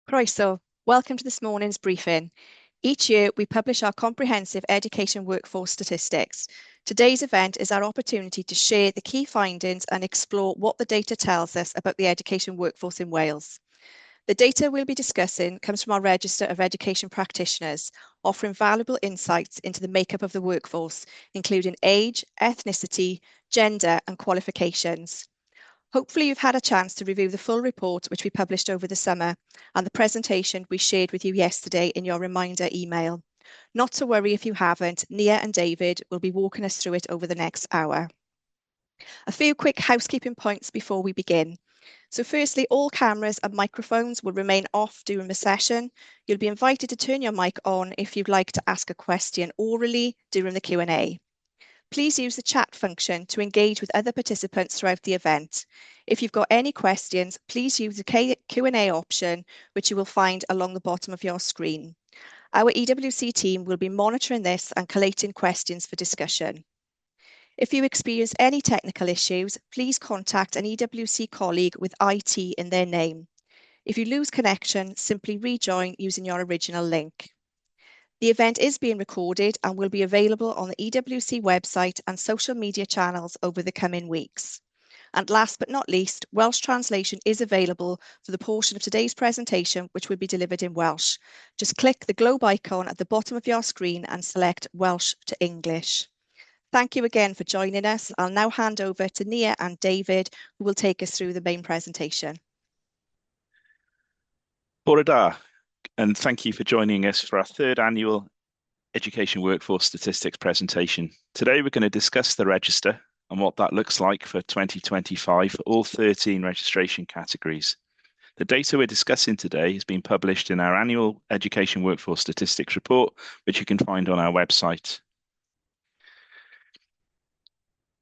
Croeso, welcome to this morning's briefing. Each year, we publish our comprehensive education workforce statistics. Today's event is our opportunity to share the key findings and explore what the data tells us about the education workforce in Wales. The data we'll be discussing comes from our Register of Education Practitioners, offering valuable insights into the makeup of the workforce, including age, ethnicity, gender, and qualifications. Hopefully you've had a chance to review the full report which we published over the summer and the presentation we shared with you yesterday in your reminder email. Not to worry if you haven't, Nia and David will be walking us through it over the next hour. A few quick housekeeping points before we begin. So firstly, all cameras and microphones will remain off during the session. You'll be invited to turn your mic on if you'd like to ask a question orally during the Q&A. Please use the chat function to engage with other participants throughout the event. If you've got any questions, please use the Q&A option, which you will find along the bottom of your screen. Our EWC team will be monitoring this and collating questions for discussion. If you experience any technical issues, please contact an EWC colleague with IT in their name. If you lose connection, simply rejoin using your original link. The event is being recorded and will be available on the EWC website and social media channels over the coming weeks. And last but not least, Welsh translation is available for the portion of today's presentation which will be delivered in Welsh. Just click the globe icon at the bottom of your screen and select Welsh to English. Thank you again for joining us. I'll now hand over to Nia and David, who will take us through the main presentation. Bore da, and thank you for joining us for our third annual Education Workforce Statistics presentation. Today we're going to discuss the register and what that looks like for 2025 for all 13 registration categories. The data we're discussing today has been published in our annual Education Workforce Statistics report, which you can find on our website.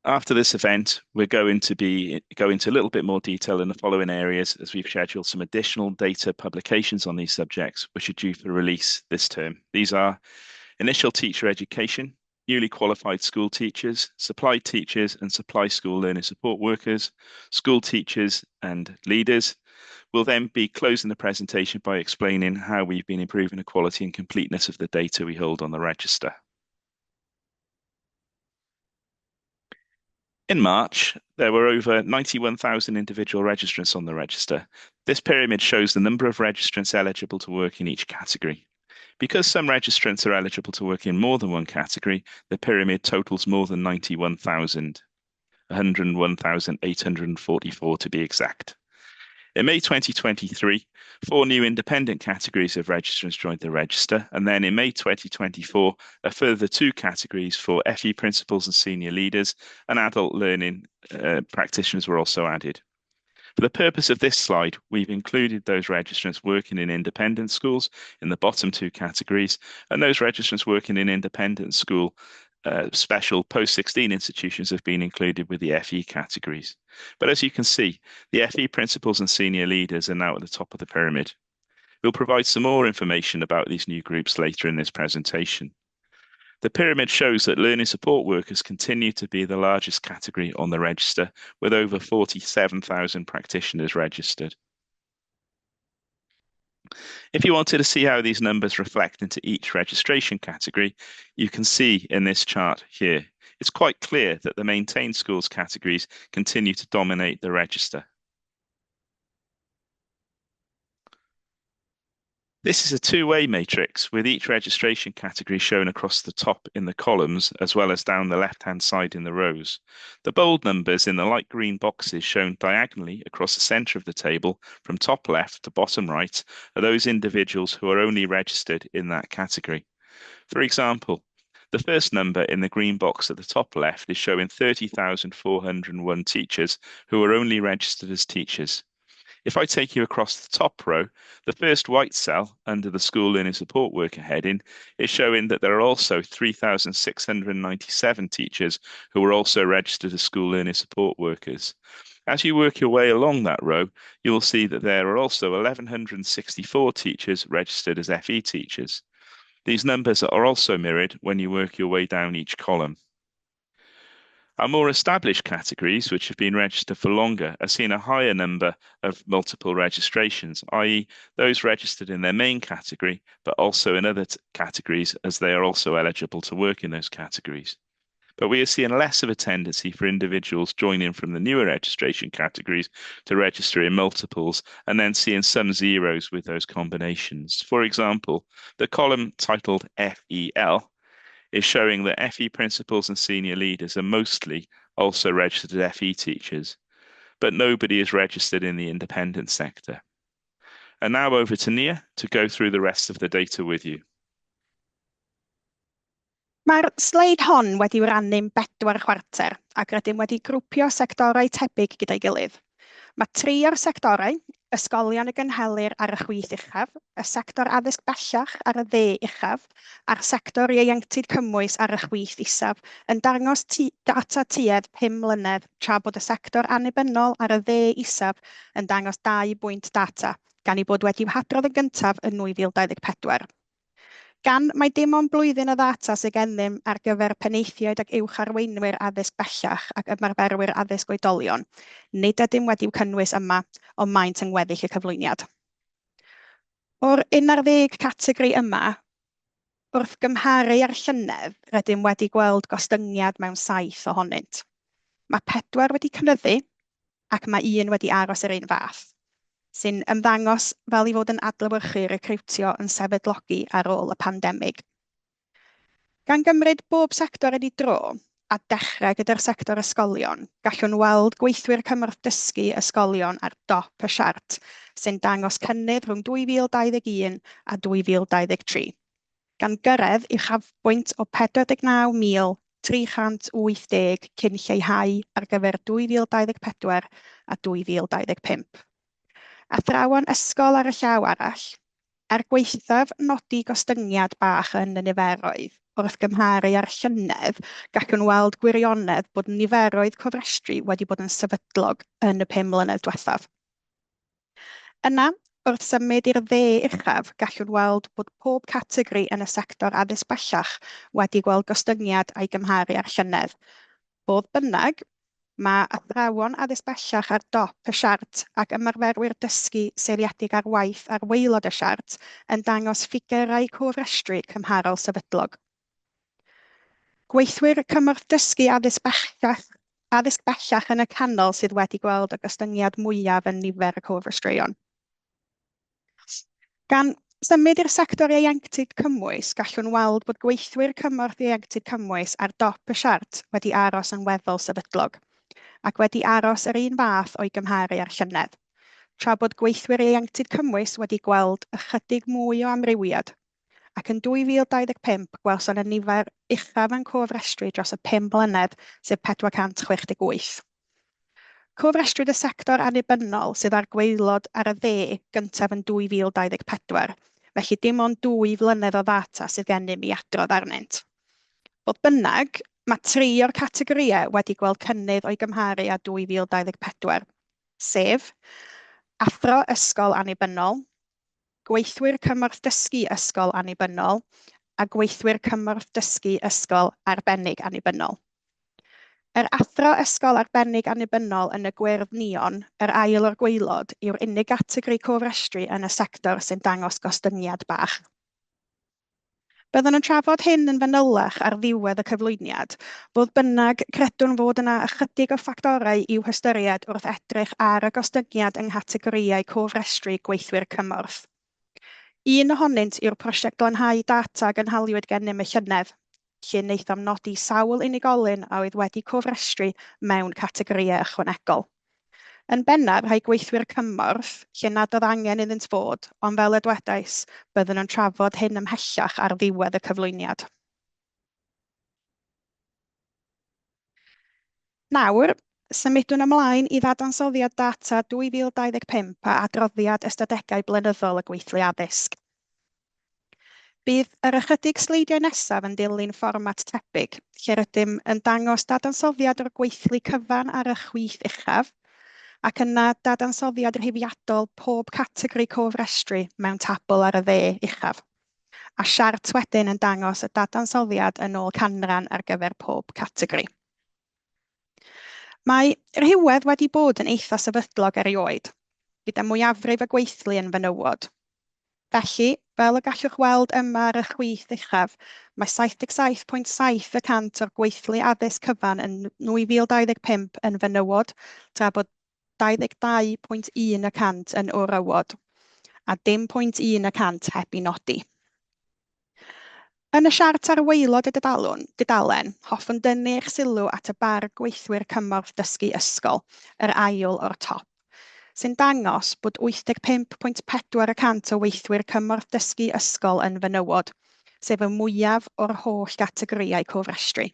After this event, we're going to go into a little bit more detail in the following areas as we've scheduled some additional data publications on these subjects, which are due for release this term. These are initial teacher education, newly qualified school teachers, supply teachers and supply school learning support workers, school teachers and leaders. We'll then be closing the presentation by explaining how we've been improving the quality and completeness of the data we hold on the register. In March, there were over 91,000 individual registrants on the register. This pyramid shows the number of registrants eligible to work in each category. Because some registrants are eligible to work in more than one category, the pyramid totals more than 91,000, 101,844 to be exact. In May 2023, 4 new independent categories of registrants joined the register, and then in May 2024, a further 2 categories for FE principals and senior leaders and adult learning practitioners were also added. For the purpose of this slide, we've included those registrants working in independent schools in the bottom 2 categories, and those registrants working in independent school special post-16 institutions have been included with the FE categories. But as you can see, the FE principals and senior leaders are now at the top of the pyramid. We'll provide some more information about these new groups later in this presentation. The pyramid shows that learning support workers continue to be the largest category on the register, with over 47,000 practitioners registered. If you wanted to see how these numbers reflect into each registration category, you can see in this chart here. It's quite clear that the maintained schools categories continue to dominate the register. This is a two-way matrix with each registration category shown across the top in the columns as well as down the left-hand side in the rows. The bold numbers in the light green boxes shown diagonally across the centre of the table from top left to bottom right are those individuals who are only registered in that category. For example, the first number in the green box at the top left is showing 30,401 teachers who are only registered as teachers. If I take you across the top row, the first white cell under the School Learning Support Worker heading is showing that there are also 3,697 teachers who are also registered as School Learning Support Workers. As you work your way along that row, you will see that there are also 1,164 teachers registered as FE teachers. These numbers are also mirrored when you work your way down each column. Our more established categories, which have been registered for longer, are seeing a higher number of multiple registrations, i.e. those registered in their main category, but also in other categories as they are also eligible to work in those categories. But we are seeing less of a tendency for individuals joining from the newer registration categories to register in multiples and then seeing some zeros with those combinations. For example, the column titled FEL is showing that FE principals and senior leaders are mostly also registered FE teachers, but nobody is registered in the independent sector. And now over to Nia to go through the rest of the data with you. Mae'r sleid hon wedi'i rannu'n 4 chwarter ac rydym wedi grwpio sectorau tebyg gyda'i gilydd. Mae 3 o'r sectorau, ysgolion y gynhelir ar y chwith uchaf, y sector addysg bellach ar y dde uchaf, a'r sector ieuenctid cymwys ar y chwith isaf, yn dangos data tuedd 5 mlynedd, tra bod y sector annibynnol ar y dde isaf yn dangos 2 bwynt data, gan ei bod wedi'w hadrodd yn gyntaf yn 2024. Gan mae dim ond blwyddyn o ddata sydd gennym ar gyfer penaethiaid ac uwcharweinwyr addysg bellach ac ymarferwyr addysg oedolion, nid ydym wedi'w cynnwys yma ond maent yng ngweddill y cyflwyniad. O'r 11 categori yma, wrth gymharu ar llynedd, rydym wedi gweld gostyngiad mewn 7 ohonynt. Mae 4 wedi cynyddu ac mae 1 wedi aros yr un fath, sy'n ymddangos fel i fod yn adlewyrchu recriwtio yn sefydlogi ar ôl y pandemig. Gan gymryd bob sector wedi dro, a dechrau gyda'r sector ysgolion, gallwn weld gweithwyr cymorth dysgu ysgolion ar dop y siart, sy'n dangos cynnydd rhwng 2021 a 2023. Gan gyrraedd uchafbwynt o 49,380 cyn lleihau ar gyfer 2024 a 2025. Athrawon ysgol ar y llaw arall, gweithaf nodi gostyngiad bach yn y niferoedd, wrth gymharu ar llynedd, gallwn weld gwirionedd bod niferoedd cofrestru wedi bod yn sefydlog yn y 5 mlynedd diwethaf. Yna, wrth symud i'r dde uchaf, gallwn weld bod pob categori yn y sector addysg bellach wedi gweld gostyngiad a'i gymharu ar llynedd. Fodd bynnag, mae athrawon addysg bellach ar dop y siart ac ymarferwyr dysgu seiliedig ar waith ar waelod y siart yn dangos ffigurau cofrestru cymharol sefydlog. Gweithwyr cymorth dysgu addysg bellach yn y canol sydd wedi gweld y gostyngiad mwyaf yn nifer y cofrestruon. Gan symud i'r sector ieuenctid cymwys, gallwn weld bod gweithwyr cymorth ieuenctid cymwys ar dop y siart wedi aros yn weddol sefydlog, ac wedi aros yr un fath o'i gymharu ar llynedd, tra bod gweithwyr ieuenctid cymwys wedi gweld ychydig mwy o amrywiad, ac yn 2025 gwelson y nifer uchaf yn cofrestru dros y 5 mlynedd, sef 468. Cofrestrwyd y sector annibynnol sydd ar gwaelod ar y dde gyntaf yn 2024, felly dim ond 2 flynedd o ddata sydd gennym i adrodd arnynt. Fodd bynnag, mae 3 o'r categoriau wedi gweld cynnydd o'i gymharu â 2024, sef athro ysgol annibynnol, gweithwyr cymorth dysgu ysgol annibynnol, a gweithwyr cymorth dysgu ysgol arbennig annibynnol. Yr athro ysgol arbennig annibynnol yn y gwyrdd neon, yr ail o'r gwaelod, yw'r unig categori cofrestru yn y sector sy'n dangos gostyngiad bach. Byddwn yn trafod hyn yn fanylach ar ddiwedd y cyflwyniad, fodd bynnag credwn fod yna ychydig o ffactorau i'w hystyried wrth edrych ar y gostyngiad yng nghategoriau cofrestru gweithwyr cymorth. Un ohonynt yw'r prosiect glanhau data gynhaliwyd gennym y llynedd, lle wnaethom nodi sawl unigolyn a oedd wedi cofrestru mewn categoriau ychwanegol. Yn bennaf, rhai gweithwyr cymorth, lle nad oedd angen iddynt fod, ond fel y dwedais, byddwn yn trafod hyn ymhellach ar ddiwedd y cyflwyniad. Nawr, symudwn ymlaen i ddadansoddiad data 2025 a adroddiad ystadegau blynyddol y gweithlu addysg. Bydd yr ychydig sleidiau nesaf yn dilyn fformat tebyg, lle rydym yn dangos dadansoddiad o'r gweithlu cyfan ar y chwith uchaf, ac yna dadansoddiad rhifiadol pob categori cofrestru mewn tabl ar y dde uchaf, a siart wedyn yn dangos y dadansoddiad yn ôl canran ar gyfer pob categori. Mae rhywedd wedi bod yn eitha sefydlog erioed, gyda mwyafrif y gweithlu yn fenywod. Felly, fel y gallwch weld yma ar y chwith uchaf, mae 77.7% o'r gweithlu addysg cyfan yn 2025 yn fenywod, tra bod 22.1% yn wrywod, a dim 0.1% heb ei nodi. Yn y siart ar waelod y dudalen, hoffwn dynnu eich sylw at y bar gweithwyr cymorth dysgu ysgol, yr ail o'r top, sy'n dangos bod 85.4% o weithwyr cymorth dysgu ysgol yn fenywod, sef y mwyaf o'r holl gategoriau cofrestru.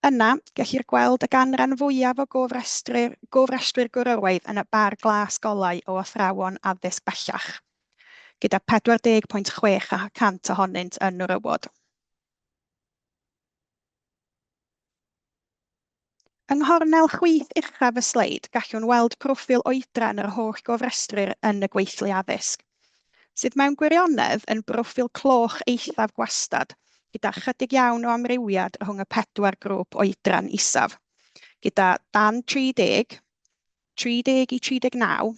Yna, gellir gweld y ganran fwyaf o gofrestru'r gwrywaidd yn y bar glas golau o athrawon addysg bellach, gyda 40.6% ohonynt yn wrywod. Yng nghornel chwith uchaf y sleid, gallwn weld proffil oedran yr holl gofrestru'r yn y gweithlu addysg, sydd mewn gwirionedd yn broffil cloch eithaf gwastad, gyda chydig iawn o amrywiad rhwng y 4 grŵp oedran isaf, gyda dan 30, 30 i 39,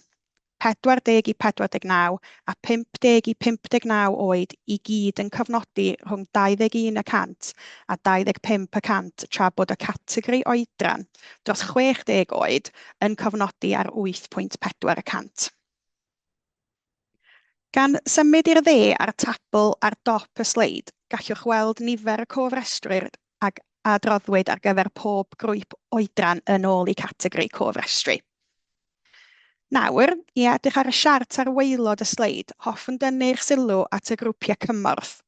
40 i 49 a 50 i 59 oed i gyd yn cofnodi rhwng 21% a 25% tra bod y categori oedran dros 60 oed yn cofnodi ar 8.4%. Gan symud i'r dde a'r tabl ar dop y sleid, gallwch weld nifer y cofrestrwyr a adroddwyd ar gyfer pob grŵp oedran yn ôl i categori cofrestru. Nawr, i edrych ar y siart ar waelod y sleid, hoffwn dynnu'r sylw at y grwpiau cymorth.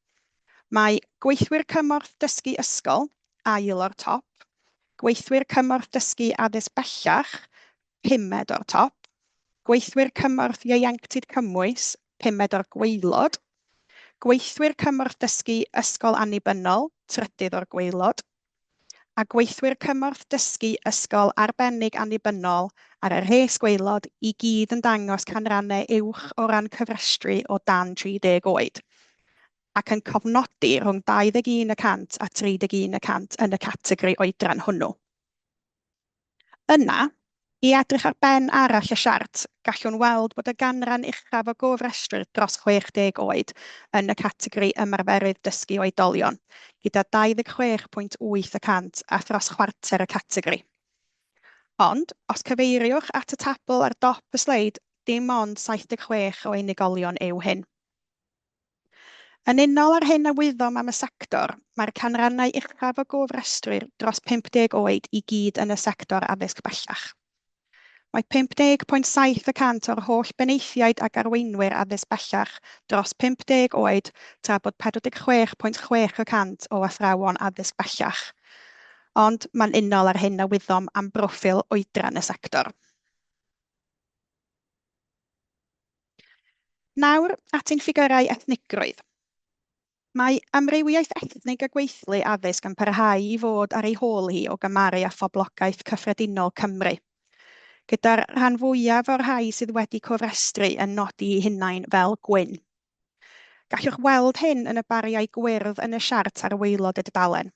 Mae gweithwyr cymorth dysgu ysgol, ail o'r top, gweithwyr cymorth dysgu addysg bellach, 5 o'r top, gweithwyr cymorth ieuenctid cymwys, 5 o'r gwaelod, gweithwyr cymorth dysgu ysgol annibynnol, 3 o'r gwaelod, a gweithwyr cymorth dysgu ysgol arbennig annibynnol ar y rhes gwaelod i gyd yn dangos canrannau uwch o ran cyfrestru o dan 30 oed, ac yn cofnodi rhwng 21% a 31% yn y categori oedran hwnnw. Yna, i edrych ar ben arall y siart, gallwn weld bod y ganran uchaf o gofrestrwyr dros 60 oed yn y categori ymarferydd dysgu oedolion, gyda 26.8% a thros chwarter y categori. Ond, os cyfeiriwch at y tabl ar dop y sleid, dim ond 76 o unigolion yw hyn. Yn unol ar hyn a wyddom am y sector, mae'r canrannau uchaf o gofrestrwyr dros 50 oed i gyd yn y sector addysg bellach. Mae 50.7% o'r holl beneithiaid ac arweinwyr addysg bellach dros 50 oed, tra bod 46.6% o athrawon addysg bellach. Ond mae'n unol ar hyn a wyddom am broffil oedran y sector. Nawr at ein ffigurau ethnigrwydd. Mae amrywiaeth ethnig y gweithlu addysg yn parhau i fod ar ei hôl hi o gymaru â phoblogaeth cyffredinol Cymru, gyda'r rhan fwyaf o'r rhai sydd wedi cofrestru yn nodi eu hunain fel gwyn. Gallwch weld hyn yn y bariau gwyrdd yn y siart ar waelod y dudalen.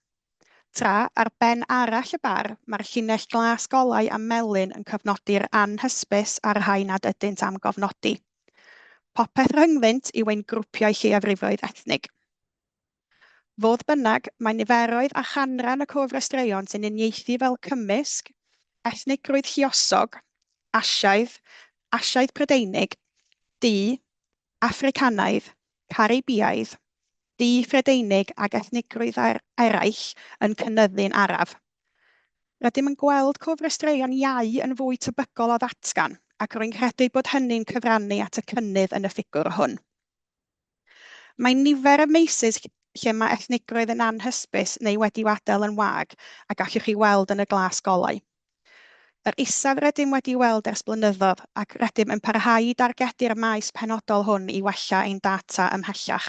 Tra, ar ben arall y bar, mae'r llinell glas golau a melyn yn cofnodi'r anhysbys a'r rhai nad ydynt am gofnodi. Popeth rhyngddynt yw ein grwpiau lleiafrifoedd ethnig. Fodd bynnag, mae niferoedd a chanran y cofrestreion sy'n uniaethu fel cymysg, ethnigrwydd lluosog, Asiaidd Prydeinig, Du, Africanaidd, Caribiaidd, Du Phrydeinig ac ethnigrwydd eraill yn cynyddu'n araf. Rydym yn gweld cofrestreion iau yn fwy tebygol o ddatgan, ac rwy'n credu bod hynny'n cyfrannu at y cynnydd yn y ffigwr hwn. Mae nifer y meysydd lle mae ethnigrwydd yn anhysbys neu wedi adael yn wag a gallwch chi weld yn y glas golau. Yr isaf rydym wedi weld ers blynyddoedd ac rydym yn parhau i dargedu'r maes penodol hwn i wella ein data ymhellach.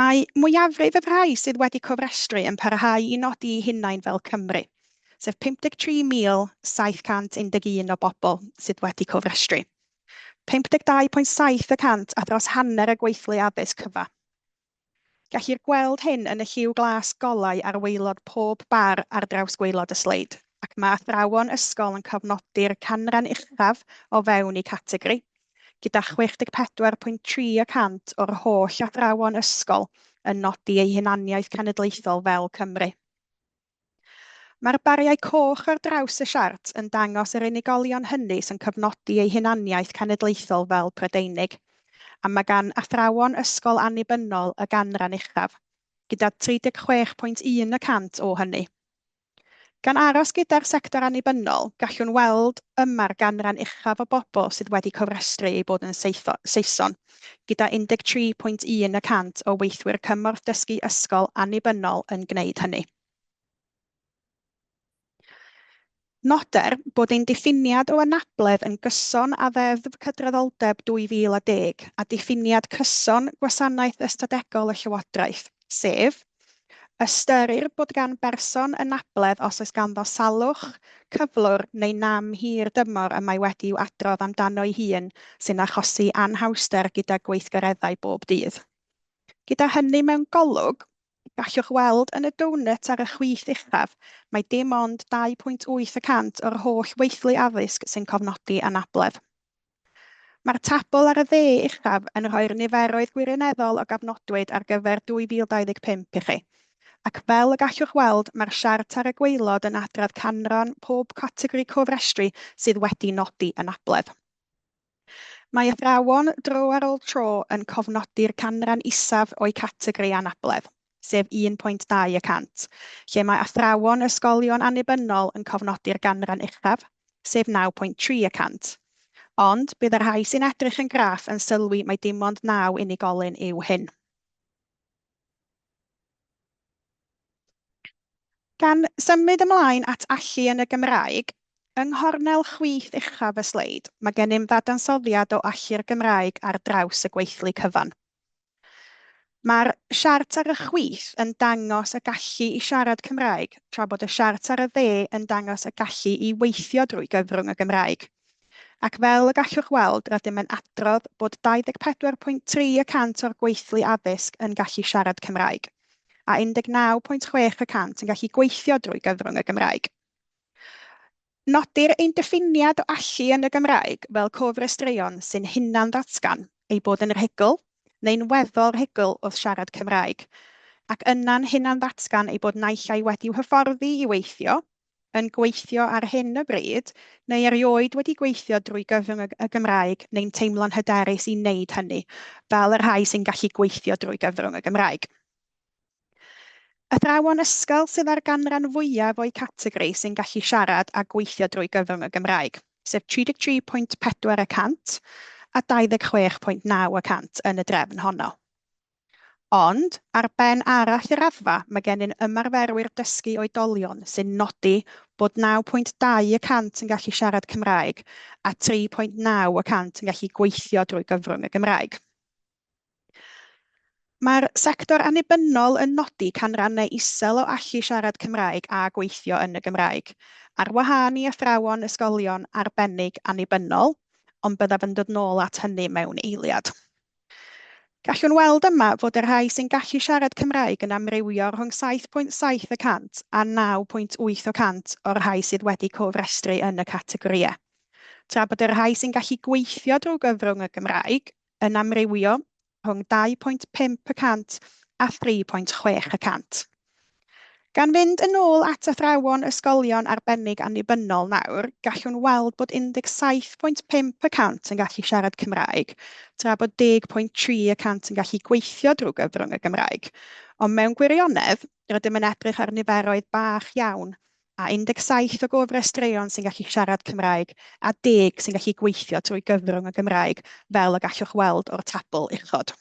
Mae mwyafrif y rhai sydd wedi cofrestru yn parhau i nodi eu hunain fel Cymru, sef 53,711 o bobl sydd wedi cofrestru. 52.7% a dros hanner y gweithlu addysg cyfa. Gellir gweld hyn yn y lliw glas golau ar waelod pob bar ar draws gwaelod y sleid, ac mae athrawon ysgol yn cofnodi'r canran uchaf o fewn eu categori, gyda 64.3% o'r holl athrawon ysgol yn nodi eu hunaniaeth cenedlaethol fel Cymru. Mae'r bariau coch ar draws y siart yn dangos yr unigolion hynny sy'n cofnodi eu hunaniaeth cenedlaethol fel Prydeinig, a mae gan athrawon ysgol annibynnol y ganran uchaf, gyda 36.1% o hynny. Gan aros gyda'r sector annibynnol, gallwn weld yma'r ganran uchaf o bobl sydd wedi cofrestru eu bod yn Saeson, gyda 13.1% o weithwyr cymorth dysgu ysgol annibynnol yn gwneud hynny. Noder bod ein diffiniad o anabledd yn gyson a ddeddf cydraddoldeb 2010 a diffiniad cyson gwasanaeth ystadegol y Llywodraeth, sef ystyrir bod gan berson anabledd os oes ganddo salwch, cyflwr neu nam hir dymor y mae wedi i'w adrodd amdano ei hun sy'n achosi anhawster gyda gweithgareddau bob dydd. Gyda hynny mewn golwg, gallwch weld yn y donut ar y chwith uchaf mae dim ond 2.8% o'r holl weithlu addysg sy'n cofnodi anabledd. Mae'r tabl ar y dde uchaf yn rhoi'r niferoedd gwirioneddol o gofnodwyd ar gyfer 2025 i chi, ac fel y gallwch weld mae'r siart ar y gwaelod yn adrodd canran pob categori cofrestru sydd wedi nodi anabledd. Mae athrawon dro ar ôl tro yn cofnodi'r canran isaf o'i categori anabledd, sef 1.2%, lle mae athrawon ysgolion annibynnol yn cofnodi'r ganran uchaf, sef 9.3%. Ond bydd yr rhai sy'n edrych yn graff yn sylwi mae dim ond 9 unigolyn yw hyn. Gan symud ymlaen at allu yn y Gymraeg, yng nghornel chwith uchaf y sleid, mae gennym ddadansoddiad o allu'r Gymraeg ar draws y gweithlu cyfan. Mae'r siart ar y chwith yn dangos y gallu i siarad Cymraeg, tra bod y siart ar y dde yn dangos y gallu i weithio drwy gyfrwng y Gymraeg. Ac fel y gallwch weld, rydym yn adrodd bod 24.3% o'r gweithlu addysg yn gallu siarad Cymraeg, a 19.6% yn gallu gweithio drwy gyfrwng y Gymraeg. Nodir ein diffiniad o allu yn y Gymraeg fel cofrestruon sy'n hunan ddatgan ei bod yn rhugl neu'n weddol rhugl wrth siarad Cymraeg, ac yna'n hunan ddatgan ei bod naill ai wedi'w hyfforddi i weithio, yn gweithio ar hyn o bryd, neu erioed wedi gweithio drwy gyfrwng y Gymraeg neu'n teimlo'n hyderus i wneud hynny, fel y rhai sy'n gallu gweithio drwy gyfrwng y Gymraeg. Athrawon ysgol sydd ar ganran fwyaf o'i categori sy'n gallu siarad a gweithio drwy gyfrwng y Gymraeg, sef 33.4% a 26.9% yn y drefn honno. Ond, ar ben arall y raddfa, mae gennym ymarferwyr dysgu oedolion sy'n nodi bod 9.2% yn gallu siarad Cymraeg a 3.9% yn gallu gweithio drwy gyfrwng y Gymraeg. Mae'r sector annibynnol yn nodi canrannau isel o allu siarad Cymraeg a gweithio yn y Gymraeg, ar wahân i athrawon ysgolion arbennig annibynnol, ond byddaf yn dod nôl at hynny mewn eiliad. Gallwn weld yma fod y rhai sy'n gallu siarad Cymraeg yn amrywio rhwng 7.7% a 9.8% o'r rhai sydd wedi cofrestru yn y categoriau, tra bod y rhai sy'n gallu gweithio drwy gyfrwng y Gymraeg yn amrywio rhwng 2.5% a 3.6%. Gan fynd yn ôl at athrawon ysgolion arbennig annibynnol nawr, gallwn weld bod 17.5% yn gallu siarad Cymraeg, tra bod 10.3% yn gallu gweithio drwy gyfrwng y Gymraeg. Ond mewn gwirionedd, rydym yn edrych ar niferoedd bach iawn, a 17 o gofrestruon sy'n gallu siarad Cymraeg a 10 sy'n gallu gweithio drwy gyfrwng y Gymraeg, fel y gallwch weld o'r tabl uchod.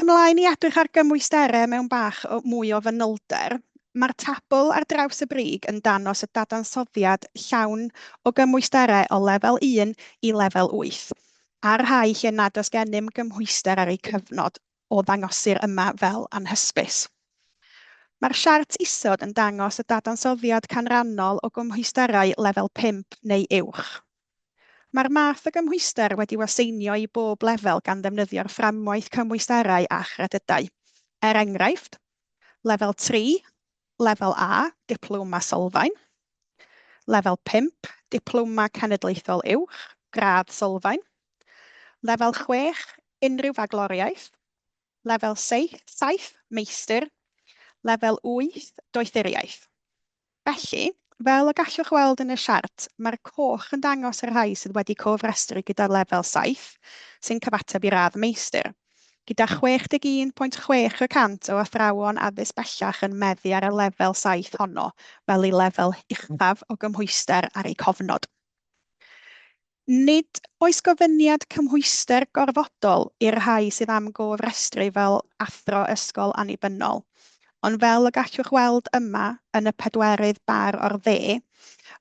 Ymlaen i edrych ar gymwysterau mewn bach mwy o fanylder, mae'r tabl ar draws y brig yn dangos y dadansoddiad llawn o gymwysterau o lefel 1 i lefel 8, a'r rhai lle nad oes gennym gymhwyster ar ei cyfnod o ddangosir yma fel anhysbys. Mae'r siart isod yn dangos y dadansoddiad canrannol o gymhwysterau lefel 5 neu uwch. Mae'r math o gymhwyster wedi waseinio i bob lefel gan ddefnyddio'r fframwaith cymhwysterau a chredydau. Er enghraifft, lefel 3, lefel A, diploma sylfaen. Lefel 5, diploma cenedlaethol uwch, gradd sylfaen. Lefel 6, unrhyw fagloriaeth. Lefel 7, meistr. Lefel 8, doethuriaeth. Felly, fel y gallwch weld yn y siart, mae'r coch yn dangos y rhai sydd wedi cofrestru gyda lefel 7, sy'n cyfateb i radd meistr, gyda 61.6% o athrawon addysg bellach yn meddu ar y lefel 7 honno, fel ei lefel uchaf o gymhwyster ar ei cofnod. Nid oes gofyniad cymhwyster gorfodol i'r rhai sydd am gofrestru fel athro ysgol annibynnol, ond fel y gallwch weld yma yn y pedwerydd bar o'r dde,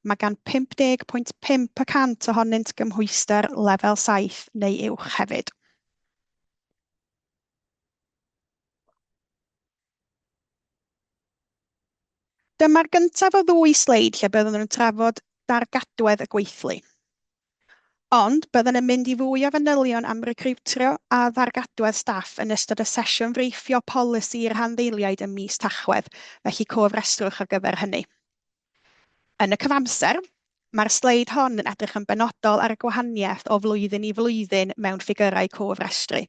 mae gan 50.5% ohonynt gymhwyster lefel 7 neu uwch hefyd. Dyma'r gyntaf o ddwy sleid lle byddwn nhw'n trafod dargadwedd y gweithlu. Ond byddwn yn mynd i fwy o fanylion am recriwtio a ddargadwedd staff yn ystod y sesiwn freifio polisi i'r handdeiliaid ym mis Tachwedd, felly cofrestrwch ar gyfer hynny. Yn y cyfamser, mae'r sleid hon yn edrych yn benodol ar y gwahaniaeth o flwyddyn i flwyddyn mewn ffigurau cofrestru.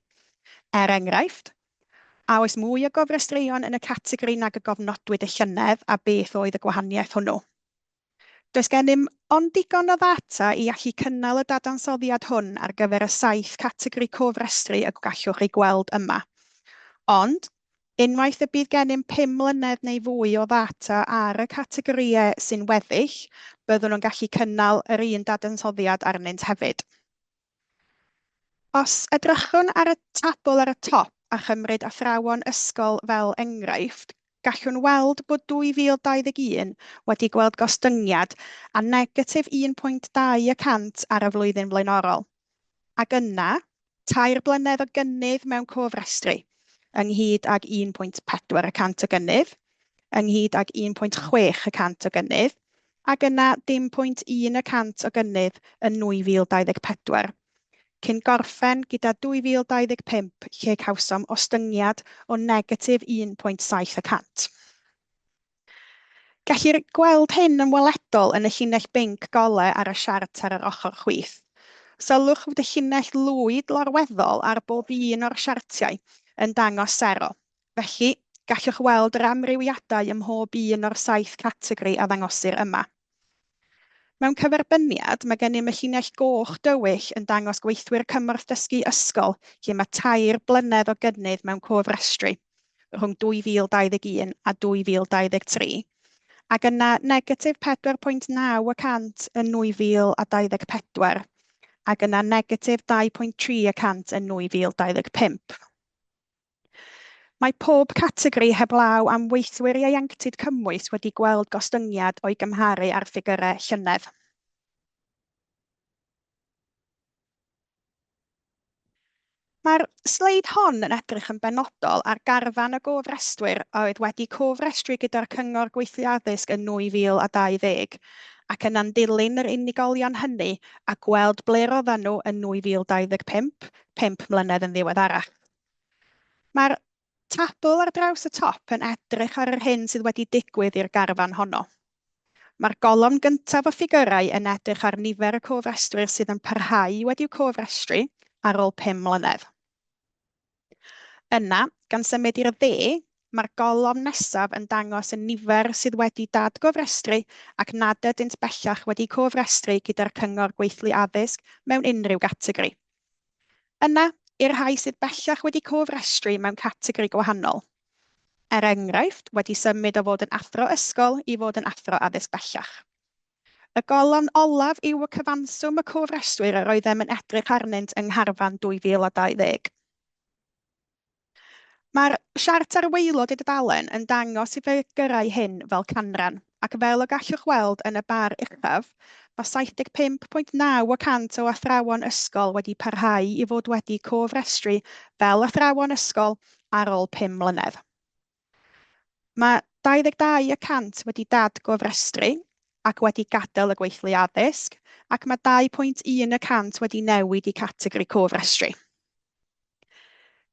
Er enghraifft, a oes mwy o gofrestruon yn y categori nag y gofnodwyd y llynedd a beth oedd y gwahaniaeth hwnnw. Does gennym ond digon o ddata i allu cynnal y dadansoddiad hwn ar gyfer y 7 categori cofrestru y gallwch ei gweld yma. Ond, unwaith y bydd gennym 5 mlynedd neu fwy o ddata ar y categoriau sy'n weddill, byddwn nhw'n gallu cynnal yr un dadansoddiad arnynt hefyd. Os edrychwn ar y tabl ar y top a chymryd athrawon ysgol fel enghraifft, gallwn weld bod 2021 wedi gweld gostyngiad a negatif 1.2% ar y flwyddyn blaenorol. Ac yna, 3 blynedd o gynnydd mewn cofrestru, ynghyd ag 1.4% o gynnydd, ynghyd ag 1.6% o gynnydd, ac yna dim 0.1% o gynnydd yn 2024. Cyn gorffen gyda 2025 lle cawsom ostyngiad o negatif 1.7%. Gellir gweld hyn yn weledol yn y llinell binc golau ar y siart ar yr ochr chwith. Sylwch fod y llinell lwyd lorweddol ar bob un o'r siartiau yn dangos 0. Felly, gallwch weld yr amrywiadau ym mhob un o'r 7 categori a ddangosir yma. Mewn cyferbyniad, mae gennym y llinell goch dywyll yn dangos gweithwyr cymorth dysgu ysgol lle mae 3 blynedd o gynnydd mewn cofrestru rhwng 2021 a 2023, ac yna negatif 4.9% yn 2024, ac yna negatif 2.3% yn 2025. Mae pob categori heblaw am weithwyr ieuenctid cymwys wedi gweld gostyngiad o'i gymharu ar ffigurau llynedd. Mae'r sleid hon yn edrych yn benodol ar garfan y gofrestwyr oedd wedi cofrestru gyda'r Cyngor Gweithlu Addysg yn 2020, ac yna'n dilyn yr unigolion hynny a gweld ble roedden nhw yn 2025, 5 mlynedd yn ddiweddarach. Mae'r tabl ar draws y top yn edrych ar yr hyn sydd wedi digwydd i'r garfan honno. Mae'r golofn gyntaf o ffigurau yn edrych ar nifer y cofrestrwyr sydd yn parhau wedi'w cofrestru ar ôl 5 mlynedd. Yna, gan symud i'r dde, mae'r golofn nesaf yn dangos y nifer sydd wedi dadgofrestru ac nad ydynt bellach wedi cofrestru gyda'r Cyngor Gweithlu Addysg mewn unrhyw gategori. Yna, i'r rhai sydd bellach wedi cofrestru mewn categori gwahanol. Er enghraifft, wedi symud o fod yn athro ysgol i fod yn athro addysg bellach. Y golofn olaf yw y cyfanswm y cofrestwyr yr oeddem yn edrych arnynt yng Ngharfan 2020. Mae'r siart ar waelod y dudalen yn dangos i ffigurau hyn fel canran, ac fel y gallwch weld yn y bar uchaf, mae 75.9% o athrawon ysgol wedi parhau i fod wedi cofrestru fel athrawon ysgol ar ôl 5 mlynedd. Mae 22% wedi dadgofrestru ac wedi gadael y gweithlu addysg, ac mae 2.1% wedi newid i categori cofrestru.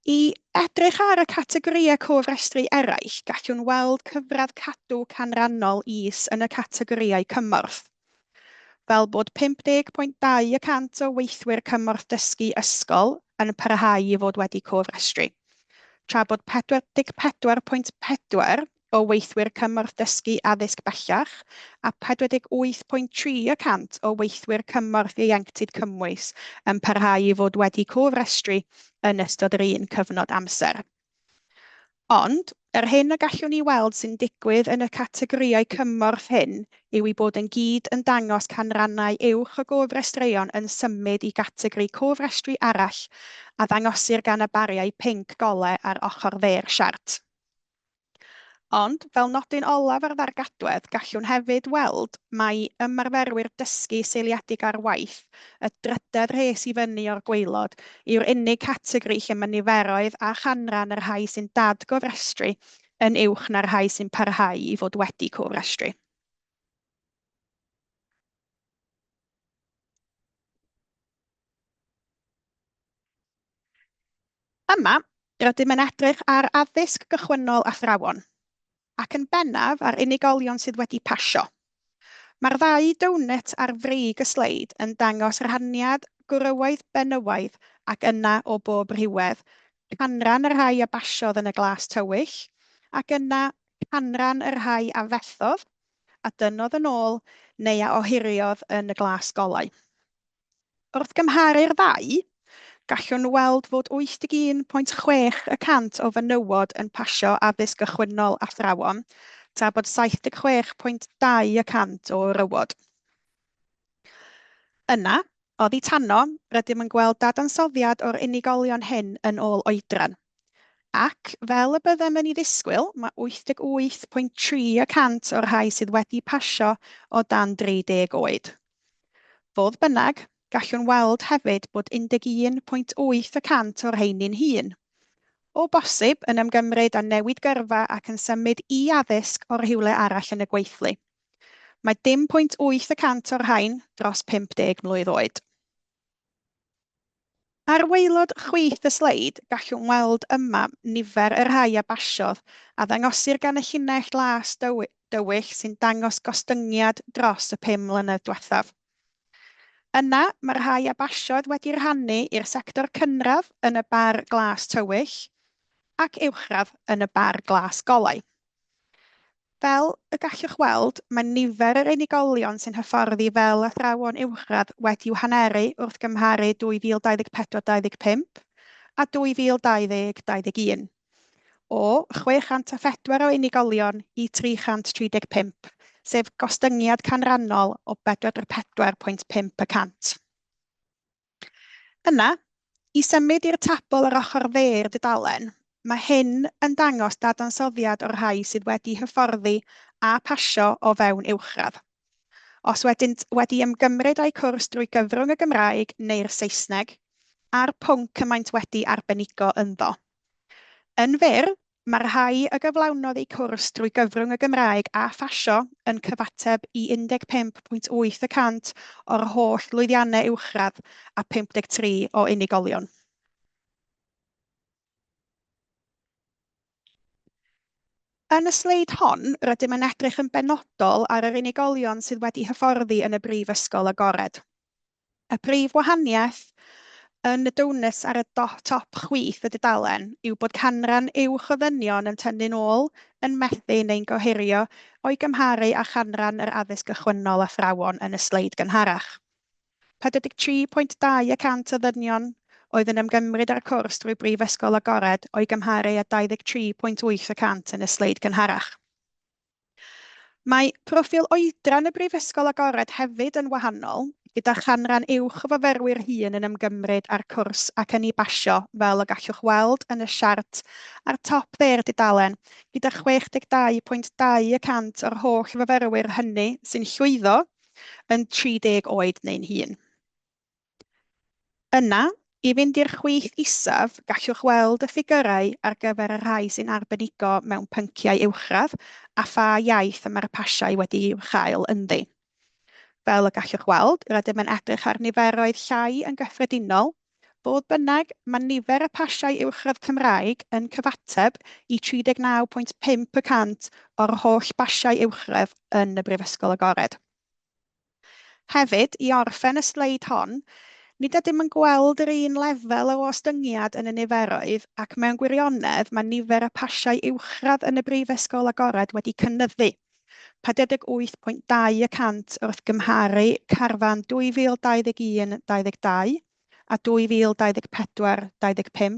I edrych ar y categorïau cofrestru eraill, gallwn weld cyfradd cadw canrannol is yn y categorïau cymorth, fel bod 50.2% o weithwyr cymorth dysgu ysgol yn parhau i fod wedi cofrestru, tra bod 44.4% o weithwyr cymorth dysgu addysg bellach a 48.3% o weithwyr cymorth ieuenctid cymwys yn parhau i fod wedi cofrestru yn ystod yr un cyfnod amser. Ond, yr hyn y gallwn ni weld sy'n digwydd yn y categorïau cymorth hyn yw i bod yn gyd yn dangos canrannau uwch o gofrestruon yn symud i gategori cofrestru arall a ddangosir gan y bariau pinc golau ar ochr dde'r siart. Ond, fel nodyn olaf ar ddargadwedd, gallwn hefyd weld mae ymarferwyr dysgu seiliedig ar waith, y drydedd rhes i fyny o'r gwaelod, yw'r unig categori lle mae niferoedd a chanran yr rhai sy'n dadgofrestru yn uwch na'r rhai sy'n parhau i fod wedi cofrestru. Yma, rydym yn edrych ar addysg gychwynnol athrawon, ac yn bennaf ar unigolion sydd wedi pasio. Mae'r ddau downit ar frig y sleid yn dangos rhaniad, gwrywaidd, benywaidd ac yna o bob rhywedd, canran yr rhai a basiodd yn y glas tywyll, ac yna canran yr rhai a fethodd, a dynodd yn ôl neu a ohiriodd yn y glas golau. Wrth gymharu'r ddau, gallwn weld fod 81.6% o fenywod yn pasio addysg gychwynnol athrawon, tra bod 76.2% o rywod. Yna, oddi tanno, rydym yn gweld dadansoddiad o'r unigolion hyn yn ôl oedran. Ac, fel y byddem yn ei ddisgwyl, mae 88.3% o'r rhai sydd wedi pasio o dan 30 oed. Fodd bynnag, gallwn weld hefyd bod 11.8% o'r rheini'n hŷn. O bosib yn ymgymryd â newid gyrfa ac yn symud i addysg o'r rhywle arall yn y gweithlu. Mae 10.8% o'r rhain dros 50 mlwydd oed. Ar waelod chwith y sleid, gallwn weld yma nifer y rhai a basiodd a ddangosir gan y llinell glas dywyll sy'n dangos gostyngiad dros y 5 mlynedd diwethaf. Yna, mae'r rhai a basiodd wedi rhannu i'r sector cynradd yn y bar glas tywyll ac uwchradd yn y bar glas golau. Fel y gallwch weld, mae nifer yr unigolion sy'n hyfforddi fel athrawon uwchradd wedi'w haneru wrth gymharu 2024-25 a 2020-21, o 604 o unigolion i 335, sef gostyngiad canrannol o 44.5%. Yna, i symud i'r tabl ar ochr dde'r dudalen, mae hyn yn dangos dadansoddiad o'r rhai sydd wedi hyfforddi a pasio o fewn uwchradd. Os wedyn wedi ymgymryd â'u cwrs drwy gyfrwng y Gymraeg neu'r Saesneg, a'r pwnc cymaint wedi arbenigo ynddo. Yn fyr, mae'r rhai y gyflawnodd eu cwrs drwy gyfrwng y Gymraeg a phasio yn cyfateb i 15.8% o'r holl lwyddiannau uwchradd a 53 o unigolion. Yn y sleid hon, rydym yn edrych yn benodol ar yr unigolion sydd wedi hyfforddi yn y brifysgol agored. Y prif wahaniaeth yn y downus ar y top chwith y dudalen yw bod canran uwch o ddynion yn tynnu'n ôl, yn methu neu'n gohirio o'i gymharu â chanran yr addysg gychwynnol athrawon yn y sleid gynharach. 43.2% o ddynion oedd yn ymgymryd ar cwrs drwy brifysgol agored o'i gymharu â 23.8% yn y sleid gynharach. Mae proffil oedran y brifysgol agored hefyd yn wahanol, gyda chanran uwch o fyfyrwyr hŷn yn ymgymryd ar cwrs ac yn ei basio fel y gallwch weld yn y siart ar top dde'r dudalen, gyda 62.2% o'r holl fyfyrwyr hynny sy'n llwyddo yn 30 oed neu'n hŷn. Yna, i fynd i'r chwith isaf, gallwch weld y ffigurau ar gyfer y rhai sy'n arbenigo mewn pynciau uwchradd a pha iaith y mae'r pasiau wedi i'w chael ynddi. Fel y gallwch weld, rydym yn edrych ar niferoedd llai yn gyffredinol. Fodd bynnag, mae nifer y pasiau uwchradd Cymraeg yn cyfateb i 39.5% o'r holl basiau uwchradd yn y Brifysgol Agored. Hefyd, i orffen y sleid hon, nid ydym yn gweld yr un lefel o ostyngiad yn y niferoedd ac mewn gwirionedd mae nifer y pasiau uwchradd yn y Brifysgol Agored wedi cynyddu. 48.2% wrth gymharu carfan 2021-22 a 2024-25,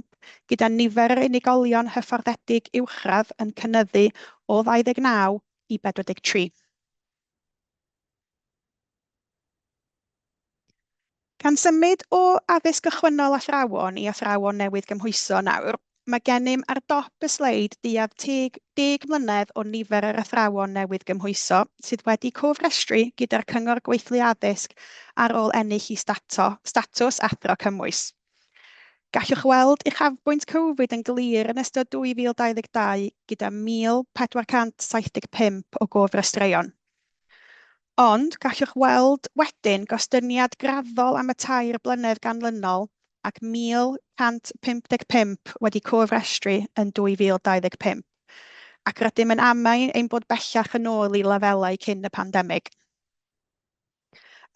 gyda nifer yr unigolion hyfforddedig uwchradd yn cynyddu o 29 i 43. Gan symud o addysg gychwynnol athrawon i athrawon newydd gymhwyso nawr, mae gennym ar dop y sleid duedd 10 mlynedd o nifer yr athrawon newydd gymhwyso sydd wedi cofrestru gyda'r Cyngor Gweithlu Addysg ar ôl ennill i statws athro cymwys. Gallwch weld eich hafbwynt Covid yn glir yn ystod 2022 gyda 1,475 o gofrestreion. Ond gallwch weld wedyn gostyniad graddol am y 2 blynedd ganlynol ac 1,155 wedi cofrestru yn 2025, ac rydym yn amau ein bod bellach yn ôl i lefelau cyn y pandemig.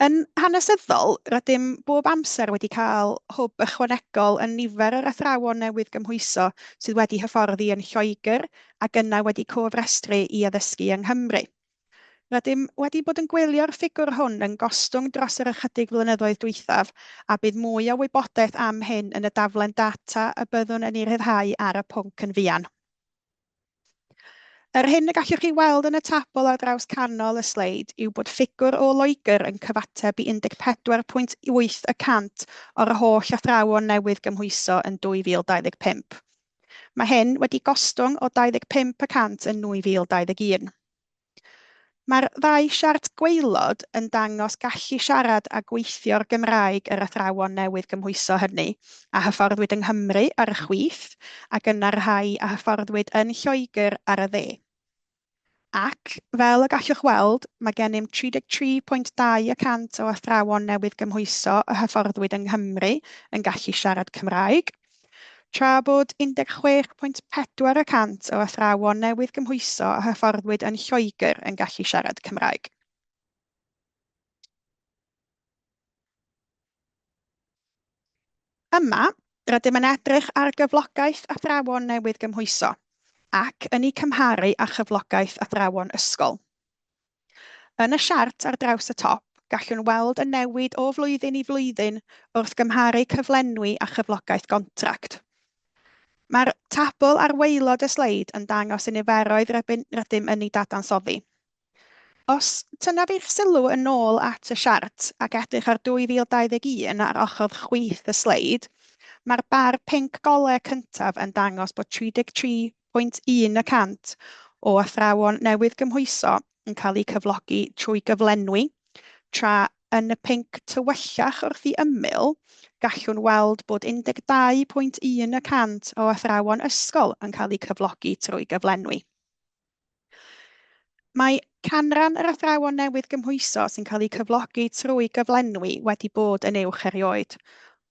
Yn hanesyddol, rydym bob amser wedi cael hwb ychwanegol yn nifer yr athrawon newydd gymhwyso sydd wedi hyfforddi yn Lloegr ac yna wedi cofrestru i addysgu yng Nghymru. Rydym wedi bod yn gwylio'r ffigwr hwn yn gostwng dros yr ychydig flynyddoedd dwythaf a bydd mwy o wybodaeth am hyn yn y daflen data y byddwn yn ei ryddhau ar y pwnc yn fuan. Yr hyn y gallwch chi weld yn y tabl ar draws canol y sleid yw bod ffigwr o Loegr yn cyfateb i 14.8% o'r holl athrawon newydd gymhwyso yn 2025. Mae hyn wedi gostwng o 25% yn 2021. Mae'r ddau siart gwaelod yn dangos gallu siarad a gweithio'r Gymraeg yr athrawon newydd gymhwyso hynny, a hyfforddwyd yng Nghymru ar y chwith ac yna rhai a hyfforddwyd yn Lloegr ar y dde. Ac, fel y gallwch weld, mae gennym 33.2% o athrawon newydd gymhwyso a hyfforddwyd yng Nghymru yn gallu siarad Cymraeg, tra bod 16.4% o athrawon newydd gymhwyso a hyfforddwyd yn Lloegr yn gallu siarad Cymraeg. Yma, rydym yn edrych ar gyflogaeth athrawon newydd gymhwyso ac yn ei cymharu â chyflogaeth athrawon ysgol. Yn y siart ar draws y top, gallwn weld y newid o flwyddyn i flwyddyn wrth gymharu cyflenwi a chyflogaeth gontract. Mae'r tabl ar waelod y sleid yn dangos y niferoedd rydym yn ei dadansoddi. Os tynaf eich sylw yn ôl at y siart ac edrych ar 2021 ar ochr chwith y sleid, mae'r bar pinc golau cyntaf yn dangos bod 33.1% o athrawon newydd gymhwyso yn cael eu cyflogi trwy gyflenwi, tra yn y pinc tywyllach wrth ei ymyl, gallwn weld bod 12.1% o athrawon ysgol yn cael eu cyflogi trwy gyflenwi. Mae canran yr athrawon newydd gymhwyso sy'n cael eu cyflogi trwy gyflenwi wedi bod yn uwch erioed.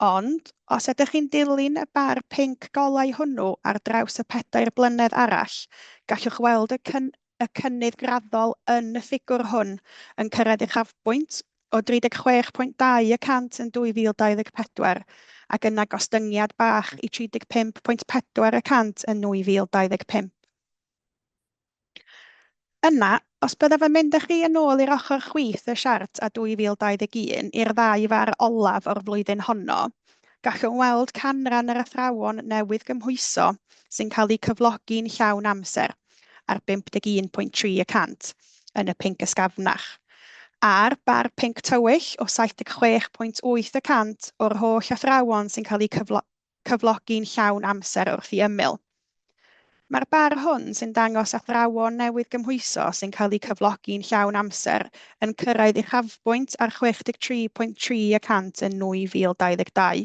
Ond, os ydych chi'n dilyn y bar pinc golau hwnnw ar draws y 4 blynedd arall, gallwch weld y cynnydd graddol yn y ffigwr hwn yn cyrraedd eich hafbwynt o 36.2% yn 2024 ac yna gostyngiad bach i 35.4% yn 2025. Yna, os byddaf yn mynd â chi yn ôl i'r ochr chwith y siart a 2021 i'r ddau far olaf o'r flwyddyn honno, gallwn weld canran yr athrawon newydd gymhwyso sy'n cael eu cyflogi'n llawn amser ar 51.3% yn y pinc ysgafnach, a'r bar pinc tywyll o 76.8% o'r holl athrawon sy'n cael eu cyflogi'n llawn amser wrth ei ymyl. Mae'r bar hwn sy'n dangos athrawon newydd gymhwyso sy'n cael eu cyflogi'n llawn amser yn cyrraedd eich hafbwynt ar 63.3% yn 2022,